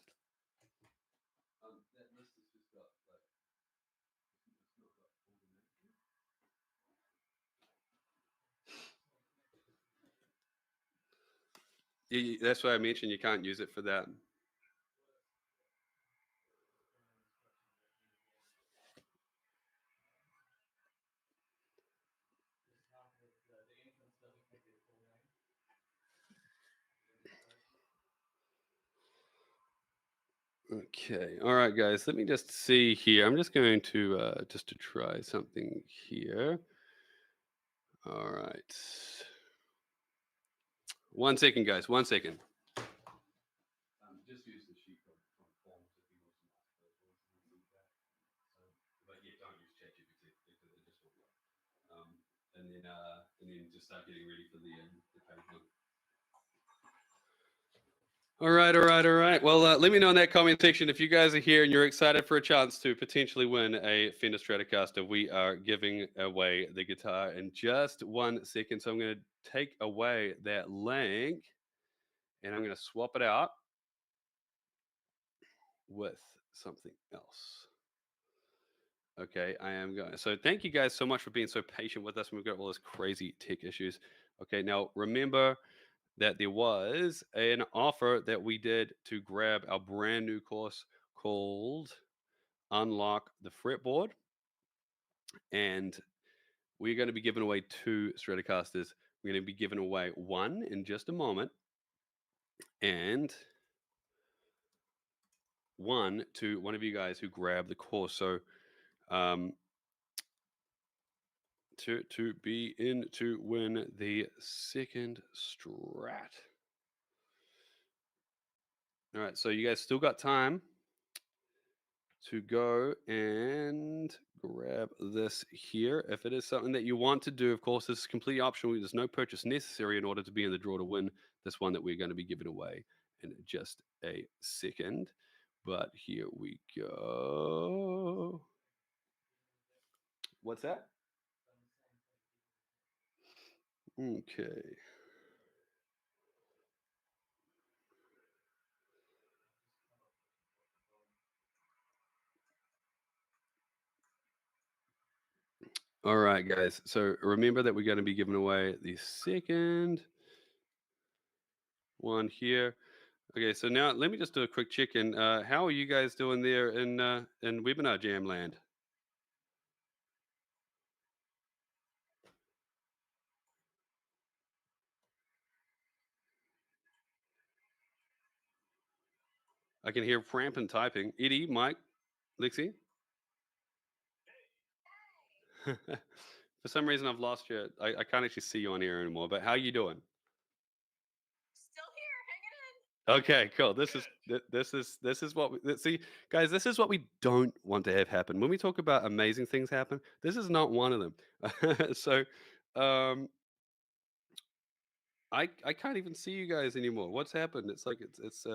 That's why I mentioned you can't use it for that. Okay, all right, guys. Let me just see here. I'm just going to try something here. All right. 1 second, guys. 1 second. Just use the sheet from forms if you want to ask those ones. But yeah, don't use ChatGPT because it just won't work. And then just start getting ready for the page one. All right, all right, all right. Well, let me know in that comment section if you guys are here and you're excited for a chance to potentially win a Fender Stratocaster. We are giving away the guitar in just 1 second. So I'm going to take away that link and I'm going to swap it out with something else. Okay, I am going. So thank you guys so much for being so patient with us. We've got all those crazy tech issues. Okay, now remember that there was an offer that we did to grab our brand new course called Unlock the Fretboard. And we're going to be giving away 2 Stratocasters. We're going to be giving away one in just a moment, and one to one of you guys who grab the course. So, to be in to win the second strat. All right, so you guys still got time to go and grab this here. If it is something that you want to do, of course, this is completely optional. There's no purchase necessary in order to be in the draw to win this one that we're going to be giving away in just a second. But here we go. What's that? Okay. All right, guys. So remember that we're going to be giving away the second one here. Okay, so now let me just do a quick check-in. How are you guys doing there in Webinar Jam land? I can hear Frampin typing. Eddie, Mike, Lexi. For some reason, I've lost you. I can't actually see you on here anymore. But how are you doing? Still here, hanging in. Okay, cool. This is what we see, guys. This is what we don't want to have happen. When we talk about amazing things happen, this is not one of them. So, I can't even see you guys anymore. What's happened? It's like it's.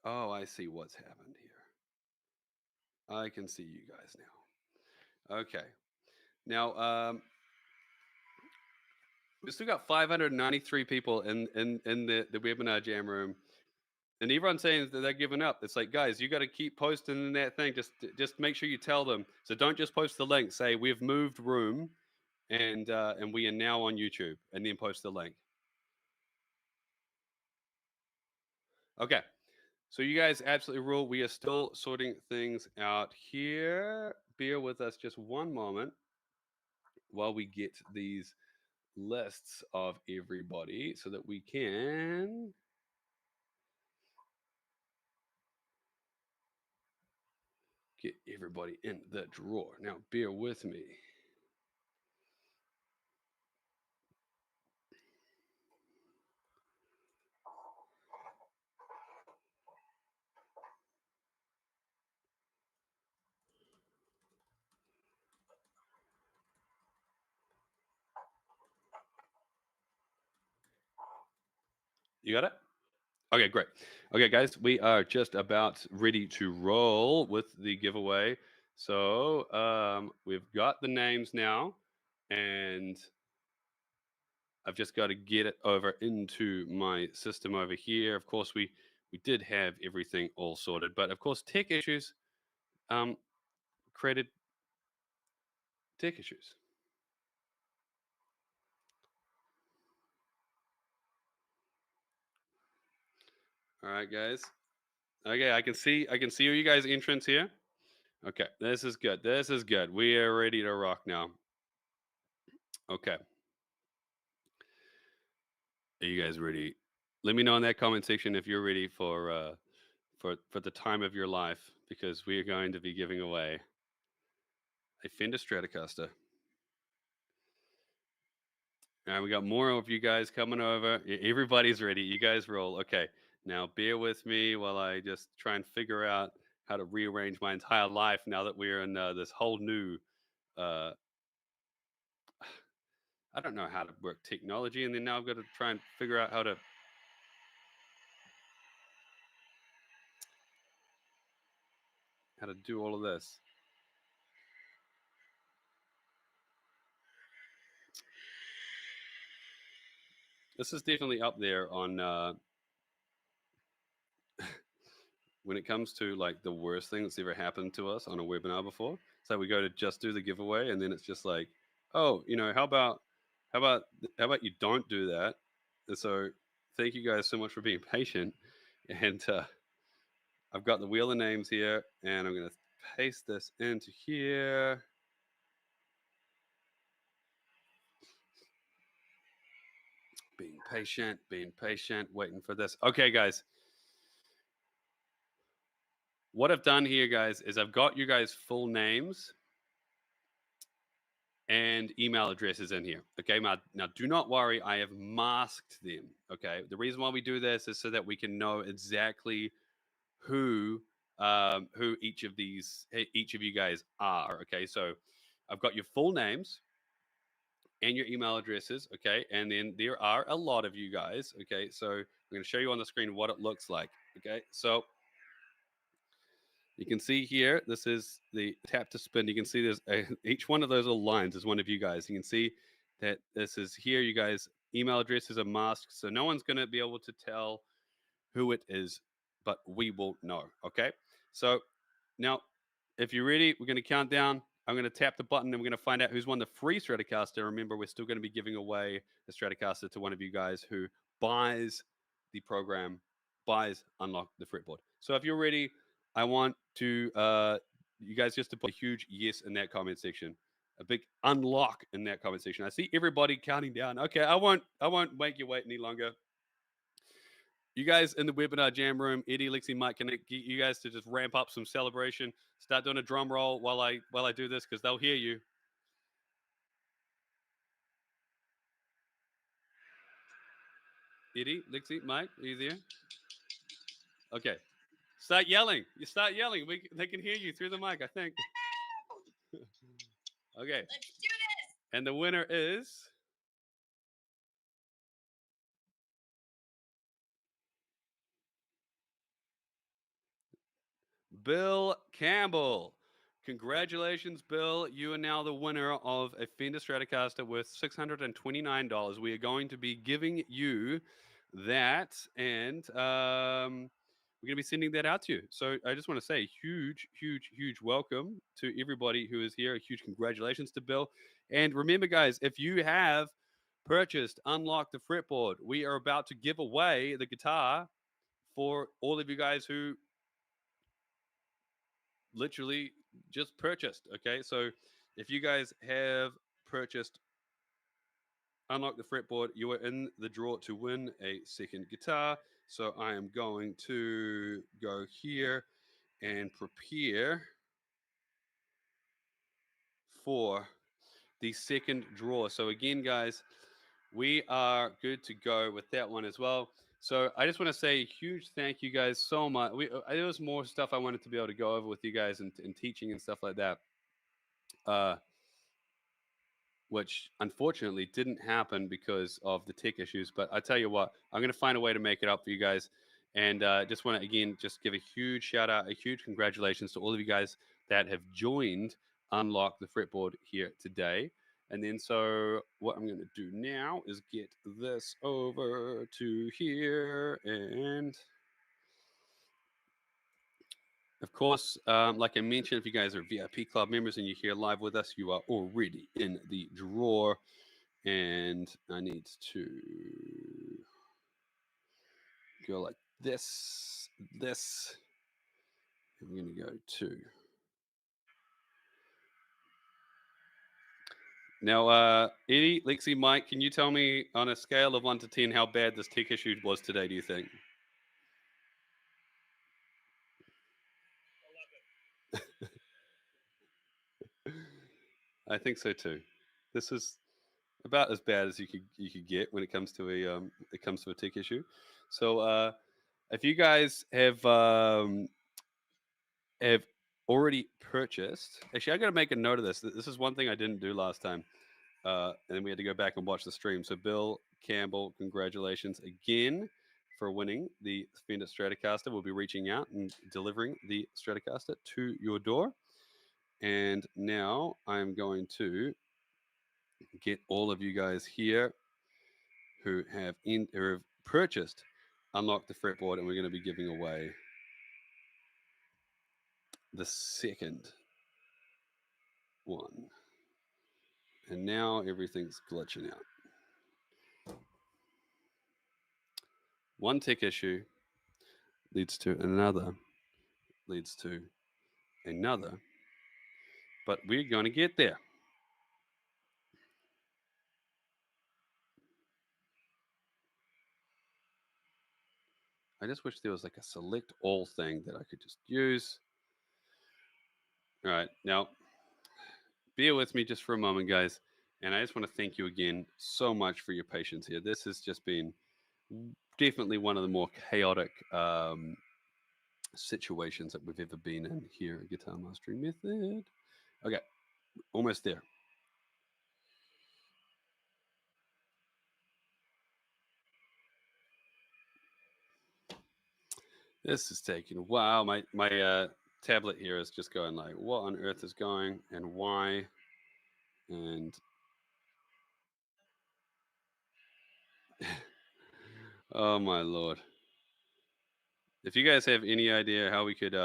Oh, I see what's happened here. I can see you guys now. Okay. Now, we still got 593 people in the webinar jam room, and everyone's saying that they're giving up. It's like, guys, you got to keep posting in that thing. Just make sure you tell them. So don't just post the link. Say we've moved room, and we are now on YouTube, and then post the link. Okay. So you guys absolutely rule. We are still sorting things out here. Bear with us just one moment while we get these lists of everybody so that we can get everybody in the drawer. Now, bear with me. You got it? Okay, great. Okay, guys, we are just about ready to roll with the giveaway. So we've got the names now, and I've just got to get it over into my system over here. Of course, we did have everything all sorted, but of course, tech issues created tech issues. All right, guys. Okay, I can see you guys' entrance here. Okay, this is good. This is good. We are ready to rock now. Okay. Are you guys ready? Let me know in that comment section if you're ready for the time of your life, because we are going to be giving away a Fender Stratocaster. All right, we got more of you guys coming over. Everybody's ready. You guys roll. Okay. Now, bear with me while I just try and figure out how to rearrange my entire life now that we're in this whole new. I don't know how to work technology, and then now I've got to try and figure out how to do all of this. This is definitely up there on when it comes to like the worst thing that's ever happened to us on a webinar before. So we go to just do the giveaway, and then it's just like, oh, how about you don't do that? And so thank you guys so much for being patient, and I've got the wheel of names here, and I'm going to paste this into here. Being patient, waiting for this. Okay, guys. What I've done here, guys, is I've got you guys' full names and email addresses in here. Okay, now do not worry, I have masked them. Okay, the reason why we do this is so that we can know exactly who each of you guys are. Okay, so I've got your full names and your email addresses. Okay, and then there are a lot of you guys. Okay, so I'm going to show you on the screen what it looks like. Okay, so you can see here, this is the tap to spin. You can see there's each one of those little lines is one of you guys. You can see that this is here. You guys' email addresses are masked, so no one's going to be able to tell who it is, but we will know. Okay, so now if you're ready, we're going to count down. I'm going to tap the button and we're going to find out who's won the free Stratocaster. Remember, we're still going to be giving away the Stratocaster to one of you guys who buys the program, buys Unlock the Fretboard. So if you're ready, I want to you guys just to put a huge yes in that comment section, a big unlock in that comment section. I see everybody counting down. Okay, I won't make you wait any longer. You guys in the webinar jam room, Eddie, Lexi, Mike, can I get you guys to just ramp up some celebration? Start doing a drum roll while I do this because they'll hear you. Eddie, Lexi, Mike, are you there? Okay. Start yelling. You start yelling. They can hear you through the mic, I think. Okay. Let's do this. And the winner is Bill Campbell. Congratulations, Bill. You are now the winner of a Fender Stratocaster worth $629. We are going to be giving you that, and we're going to be sending that out to you. So I just want to say huge, huge, huge welcome to everybody who is here. A huge congratulations to Bill. And remember, guys, if you have purchased Unlock the Fretboard, we are about to give away the guitar for all of you guys who literally just purchased. Okay, so if you guys have purchased Unlock the Fretboard, you are in the draw to win a second guitar. So I am going to go here and prepare for the second draw. So again, guys, we are good to go with that one as well. So I just want to say a huge thank you guys so much. There was more stuff I wanted to be able to go over with you guys and teaching and stuff like that, which unfortunately didn't happen because of the tech issues. But I tell you what, I'm going to find a way to make it up for you guys. And just want to, again, just give a huge shout out, a huge congratulations to all of you guys that have joined Unlock the Fretboard here today. And then so what I'm going to do now is get this over to here. And of course, like I mentioned, if you guys are VIP Club members and you're here live with us, you are already in the drawer. And I need to go like this. I'm going to go to. Now, Eddie, Lexi, Mike, can you tell me on a scale of 1 to 10 how bad this tech issue was today, do you think? 11. I think so too. This is about as bad as you could get when it comes to a tech issue. So if you guys have already purchased, actually, I got to make a note of this. This is one thing I didn't do last time. And then we had to go back and watch the stream. So Bill Campbell, congratulations again for winning the Fender Stratocaster. We'll be reaching out and delivering the Stratocaster to your door. And now I'm going to get all of you guys here who have purchased Unlock the Fretboard, and we're going to be giving away the second one. And now everything's glitching out. One tech issue leads to another leads to another. But we're going to get there. I just wish there was like a select all thing that I could just use. All right, now bear with me just for a moment, guys. And I just want to thank you again so much for your patience here. This has just been definitely one of the more chaotic situations that we've ever been in here at Guitar Mastering Method. Okay, almost there. This is taking a while. My tablet here is just going like, what on earth is going and why? And oh my lord. If you guys have any idea how we could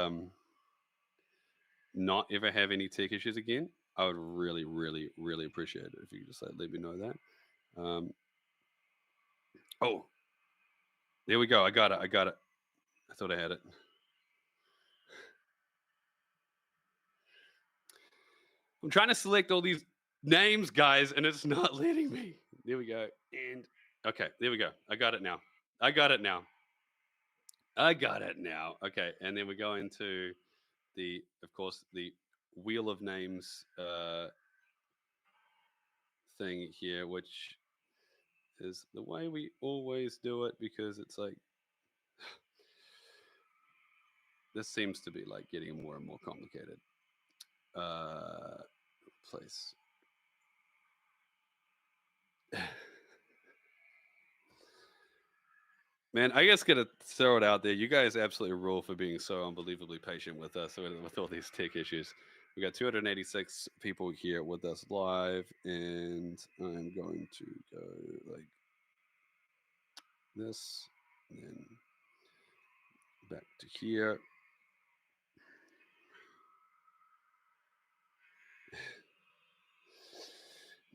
not ever have any tech issues again, I would really, really, really appreciate it if you could just let me know that. Oh, there we go. I got it. I thought I had it. I'm trying to select all these names, guys, and it's not letting me. There we go. And okay, there we go. I got it now. Okay, and then we go into the, of course, the Wheel of Names thing here, which is the way we always do it because it's like this seems to be like getting more and more complicated. Place. Man, I just gotta throw it out there. You guys absolutely rule for being so unbelievably patient with us with all these tech issues. We got 286 people here with us live, and I'm going to go like this, and then back to here.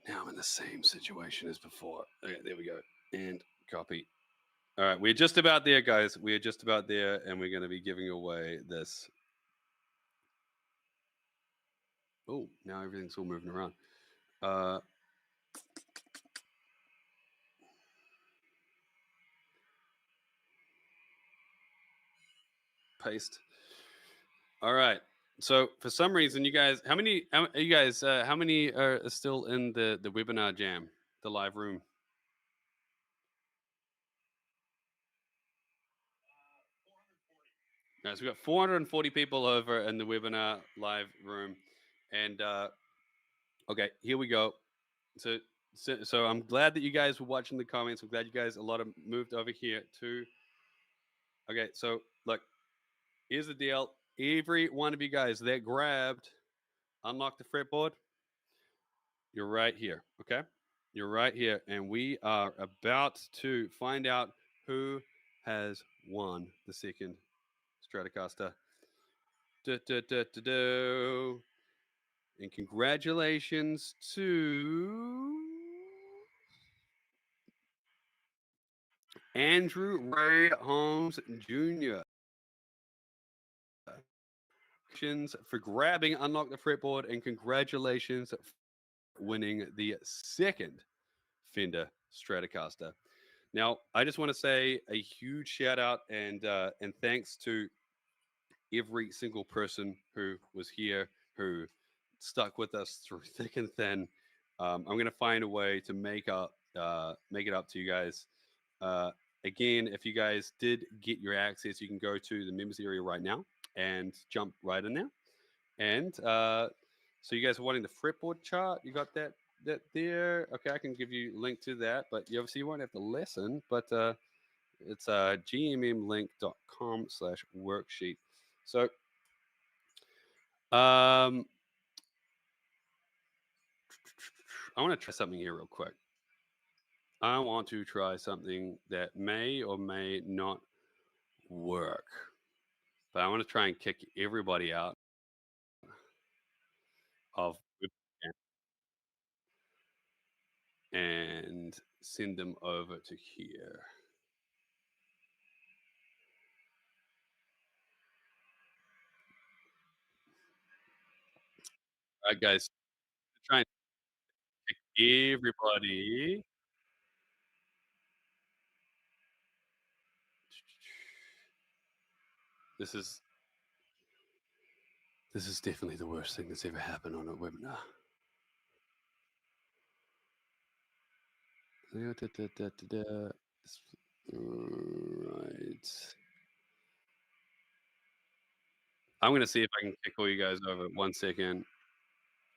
Now I'm in the same situation as before. Okay, there we go. And copy. All right, we're just about there, guys. We're just about there, and we're going to be giving away this. Oh, now everything's all moving around. Paste. All right. So for some reason, you guys, how many are still in the webinar jam, the live room? All right, so we got 440 people over in the webinar live room, and okay, here we go. So I'm glad that you guys were watching the comments. I'm glad you guys, a lot of moved over here too. Okay, so look, here's the deal. Every one of you guys that grabbed Unlock the Fretboard, you're right here, okay? You're right here, and we are about to find out who has won the second Stratocaster. And congratulations to Andrew Ray Holmes Jr. For grabbing Unlock the Fretboard, and congratulations for winning the second Fender Stratocaster. Now, I just want to say a huge shout out and thanks to every single person who was here, who stuck with us through thick and thin. I'm going to find a way to make it up to you guys. Again, if you guys did get your access, you can go to the members area right now and jump right in there. And so you guys are wanting the fretboard chart. You got that there. Okay, I can give you a link to that, but you obviously won't have to listen. But it's gmlink.com/worksheet. So I want to try something here real quick. I want to try something that may or may not work, but I want to try and kick everybody out of and send them over to here. right, guys, try and pick everybody. This is definitely the worst thing that's ever happened on a webinar. Right. I'm gonna see if I can kick all you guys over. 1 second.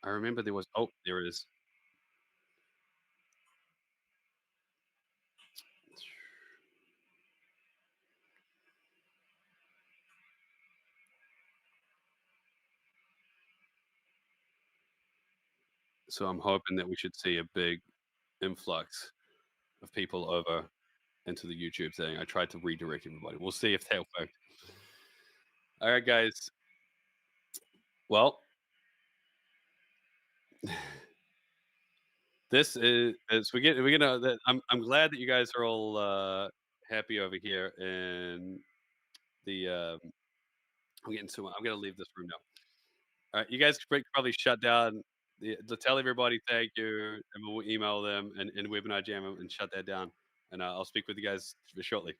I remember there was. Oh, there it is. So I'm hoping that we should see a big influx of people over into the YouTube thing. I tried to redirect everybody. We'll see if that worked. All right, guys. Well, this is we're gonna. I'm glad that you guys are all happy over here, and the I'm getting too. I'm gonna leave this room now. All right, you guys could probably shut down. To tell everybody thank you, and we'll email them and webinar jam them and shut that down. And I'll speak with you guys shortly.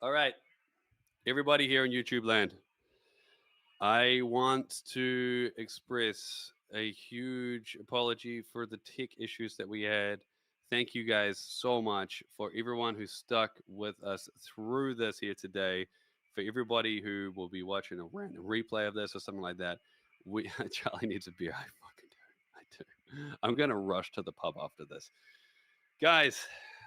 All right, everybody here in YouTube land, I want to express a huge apology for the tech issues that we had. Thank you guys so much for everyone who stuck with us through this here today. For everybody who will be watching a random replay of this or something like that, Charlie needs a beer. I fucking do. I do. I'm gonna rush to the pub after this, guys.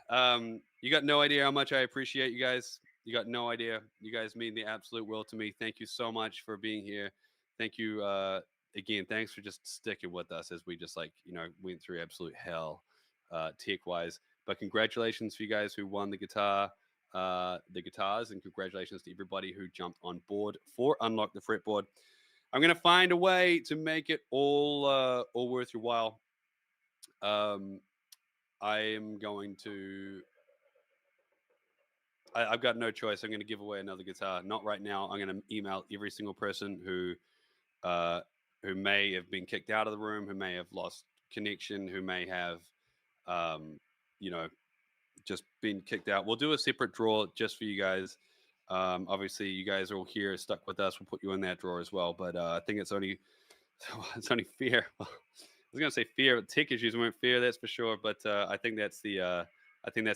You got no idea how much I appreciate you guys. You got no idea. You guys mean the absolute world to me. Thank you so much for being here. Thank you again. Thanks for just sticking with us as we just went through absolute hell tech wise. But congratulations for you guys who won the guitars, and congratulations to everybody who jumped on board for Unlock the Fretboard. I'm gonna find a way to make it all worth your while. I am going to. I've got no choice. I'm going to give away another guitar. Not right now. I'm going to email every single person who may have been kicked out of the room, who may have lost connection, who may have, just been kicked out. We'll do a separate draw just for you guys. Obviously, you guys are all here, stuck with us. We'll put you in that draw as well. But I think it's only fair. I was going to say fair. Tech issues weren't fair, that's for sure. But I think that's the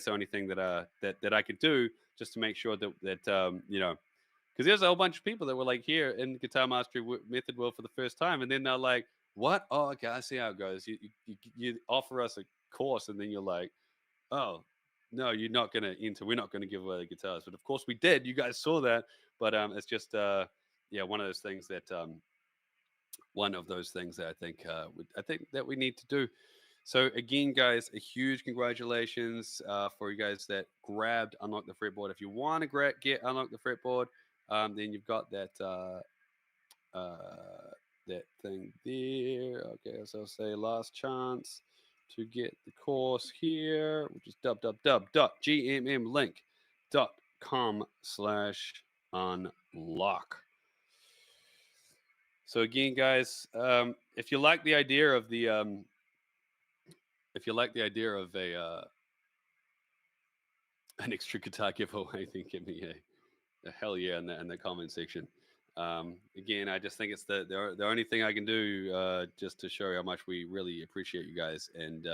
only thing that that I could do just to make sure that because there's a whole bunch of people that were like here in Guitar Mastery Method World for the first time, and then they're like, "What? Oh, okay, I see how it goes. You offer us a course, and then you're like, oh, no, you're not going to enter. We're not going to give away the guitars." But of course we did. You guys saw that. But it's just one of those things that I think that we need to do. So again, guys, a huge congratulations for you guys that grabbed Unlock the Fretboard. If you want to get Unlock the Fretboard, then you've got that that thing there. Okay, so I'll say last chance to get the course here, which is www.gmmlink.com/unlock. So again, guys, if you like the idea of an extra guitar giveaway, then give me a hell yeah in the comment section. Again, I just think it's the only thing I can do just to show how much we really appreciate you guys. And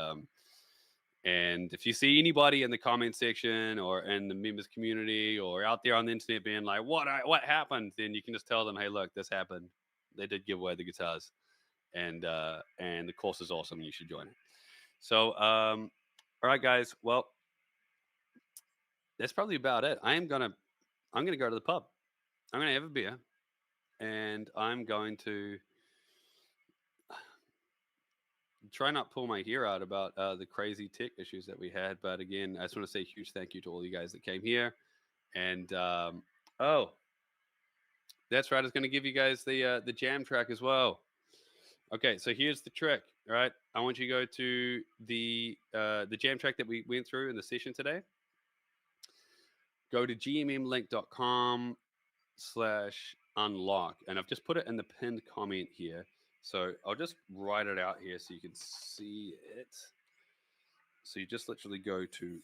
if you see anybody in the comment section or in the members community or out there on the internet being like, what happened, then you can just tell them, hey, look, this happened. They did give away the guitars, and the course is awesome. You should join it. So, all right, guys. Well, that's probably about it. I'm gonna go to the pub. I'm gonna have a beer, and I'm going to try not pull my hair out about the crazy tech issues that we had. But again, I just want to say a huge thank you to all you guys that came here. And oh, that's right. I was going to give you guys the jam track as well. Okay, so here's the trick. All right, I want you to go to the jam track that we went through in the session today. Go to gmmlink.com/unlock unlock, and I've just put it in the pinned comment here. So I'll just write it out here so you can see it. So you just literally go to,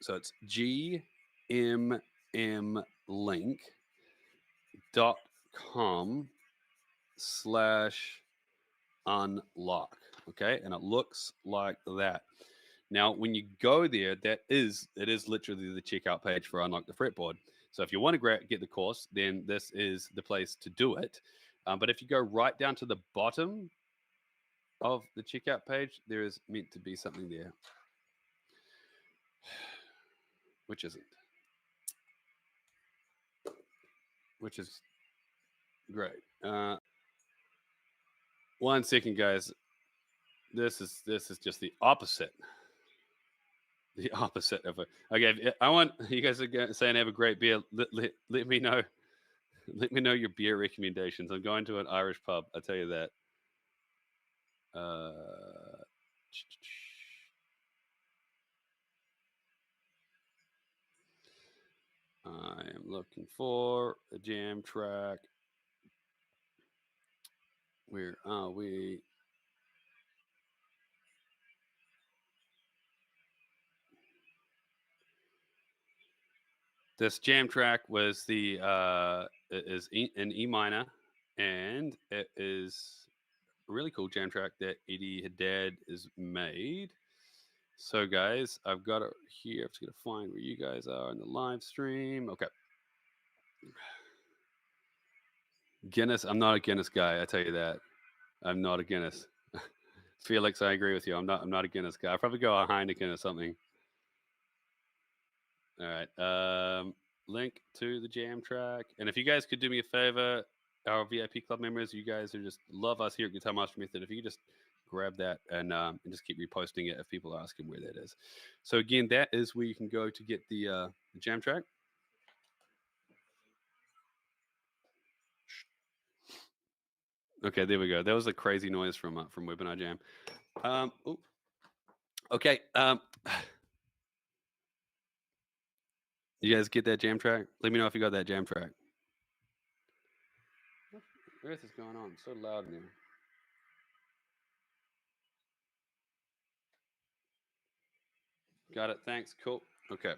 so it's gmmlink.com/unlock. Okay, and it looks like that. Now, when you go there, it is literally the checkout page for Unlock the Fretboard. So if you want to get the course, then this is the place to do it. But if you go right down to the bottom of the checkout page, there is meant to be something there, which isn't, which is great. 1 second, guys. This is just the opposite. The opposite of a. Okay, I want you guys are saying have a great beer. Let me know. Let me know your beer recommendations. I'm going to an Irish pub. I'll tell you that. I am looking for a jam track. Where are we? This jam track was the is in E minor, and it is a really cool jam track that Eddie Haddad has made. So, guys, I've got it here. I'm just gonna find where you guys are in the live stream. Okay. Guinness. I'm not a Guinness guy. I tell you that. I'm not a Guinness. Felix, I agree with you. I'm not a Guinness guy. I'll probably go a Heineken or something. All right. Link to the jam track. And if you guys could do me a favor, our VIP club members, you guys who just love us here at Guitar Master Method, if you could just grab that and just keep reposting it if people are asking where that is. So again, that is where you can go to get the jam track. Okay, there we go. That was a crazy noise from Webinar Jam. Okay. You guys get that jam track? Let me know if you got that jam track. What on earth is going on? It's so loud in here. Got it. Thanks. Cool. Okay.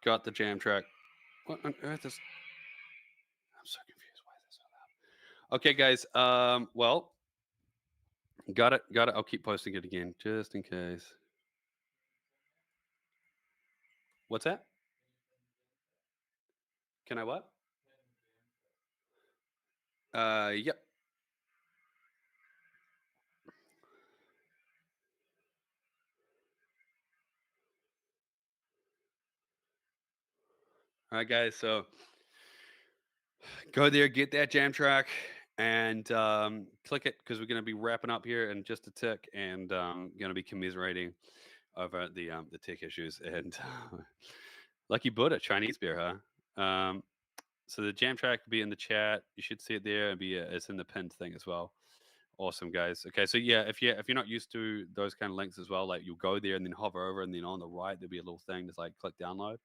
Got the jam track. What on earth is... I'm so confused. Why is it so loud? Okay, guys. Well, got it. I'll keep posting it again just in case. What's that? Can I what? Yep. All right, guys. So go there, get that jam track, and click it because we're going to be wrapping up here in just a tick, and going to be commiserating over the tech issues. And Lucky Buddha, Chinese beer, huh? So the jam track will be in the chat. You should see it there. It's in the pinned thing as well. Awesome, guys. Okay, so yeah, if you're not used to those kind of links as well, like you'll go there and then hover over, and then on the right there'll be a little thing that's like click download.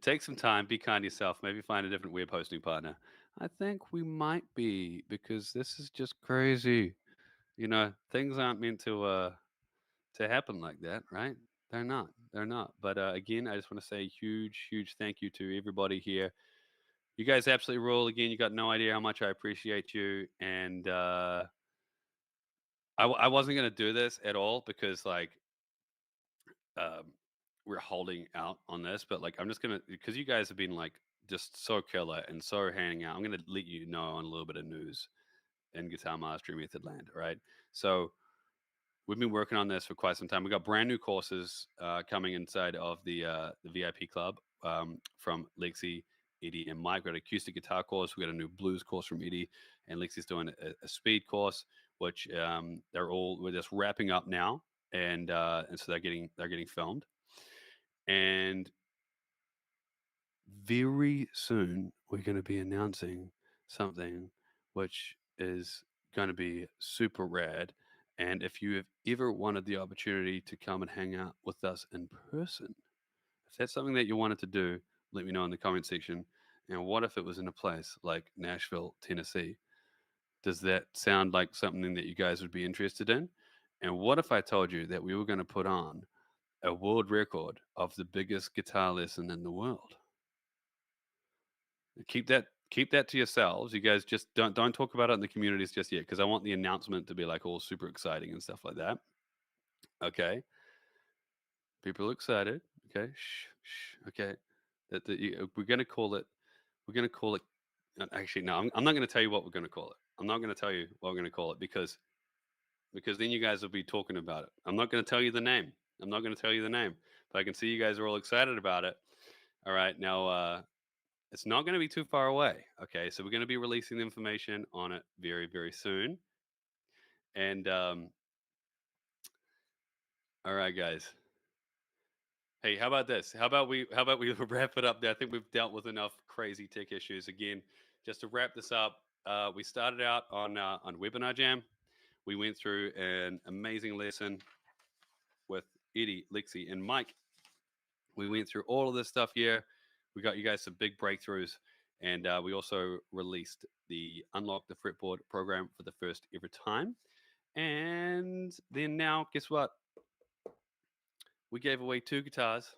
Take some time, be kind to yourself, maybe find a different web hosting partner. I think we might be, because this is just crazy. You know, things aren't meant to happen like that, right? They're not. But again, I just want to say huge thank you to everybody here. You guys absolutely rule. Again, you got no idea how much I appreciate you. And I wasn't going to do this at all because, like, we're holding out on this. But, like, I'm just going to, because you guys have been, like, just so killer and so hanging out, I'm going to let you know on a little bit of news in Guitar Mastery Method land, right? So we've been working on this for quite some time. We got brand new courses coming inside of the VIP club from Lexi, Eddie, and Mike. We got an acoustic guitar course. We got a new blues course from Eddie, and Lexi's doing a speed course, which we're just wrapping up now, and so they're getting filmed, and very soon we're going to be announcing something which is going to be super rad. And if you have ever wanted the opportunity to come and hang out with us in person, Is that something that you wanted to do? Let me know in the comment section. And what if it was in a place like Nashville, Tennessee? Does that sound like something that you guys would be interested in? And what if I told you that we were going to put on a world record of the biggest guitar lesson in the world? Keep that to yourselves. You guys just don't talk about it in the communities just yet, because I want the announcement to be like all super exciting and stuff like that. Okay, people are excited. Okay, shh. Okay, we're gonna call it. We're gonna call it. Actually, no, I'm not gonna tell you what we're gonna call it. I'm not gonna tell you what we're gonna call it because then you guys will be talking about it. I'm not gonna tell you the name. I'm not gonna tell you the name, but I can see you guys are all excited about it. All right, now it's not going to be too far away. Okay, so we're going to be releasing the information on it very, very soon. And all right, guys. Hey, how about this? How about we wrap it up there? I think we've dealt with enough crazy tech issues. Again, just to wrap this up, we started out on Webinar Jam. We went through an amazing lesson with Eddie, Lexi, and Mike. We went through all of this stuff here. We got you guys some big breakthroughs. And we also released the Unlock the Fretboard program for the first ever time. And then now, guess what? We gave away 2 guitars.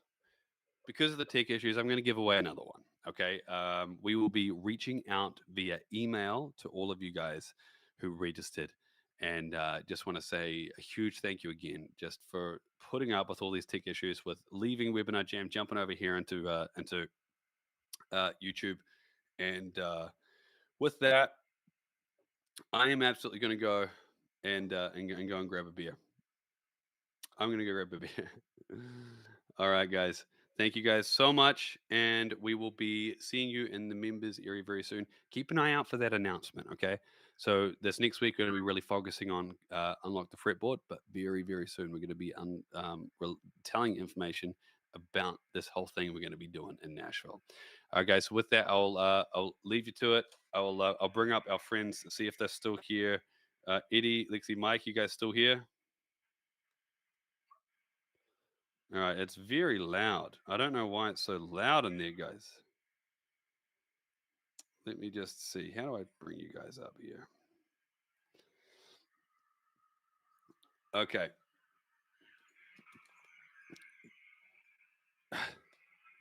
Because of the tech issues, I'm going to give away another one. Okay. We will be reaching out via email to all of you guys who registered. And just want to say a huge thank you again just for putting up with all these tech issues, with leaving Webinar Jam, jumping over here into YouTube. And with that, I am absolutely going to go and go and grab a beer. I'm going to go grab a beer. All right, guys. Thank you guys so much. And we will be seeing you in the members area very soon. Keep an eye out for that announcement, okay? So this next week, we're going to be really focusing on Unlock the Fretboard, but very, very soon, we're going to be telling information about this whole thing we're going to be doing in Nashville. All right, guys. So with that, I'll leave you to it. I'll bring up our friends, see if they're still here. Eddie, Lexi, Mike, you guys still here? All right, it's very loud. I don't know why it's so loud in there, guys. Let me just see. How do I bring you guys up here? Okay.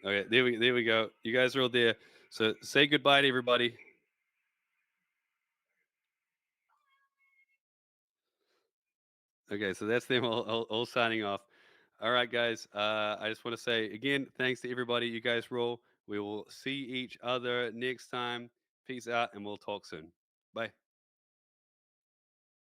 Okay, there we go. You guys are all there. So say goodbye to everybody. Okay, so that's them all signing off. All right, guys. I just want to say again, thanks to everybody. You guys rule. We will see each other next time. Peace out, and we'll talk soon. Bye.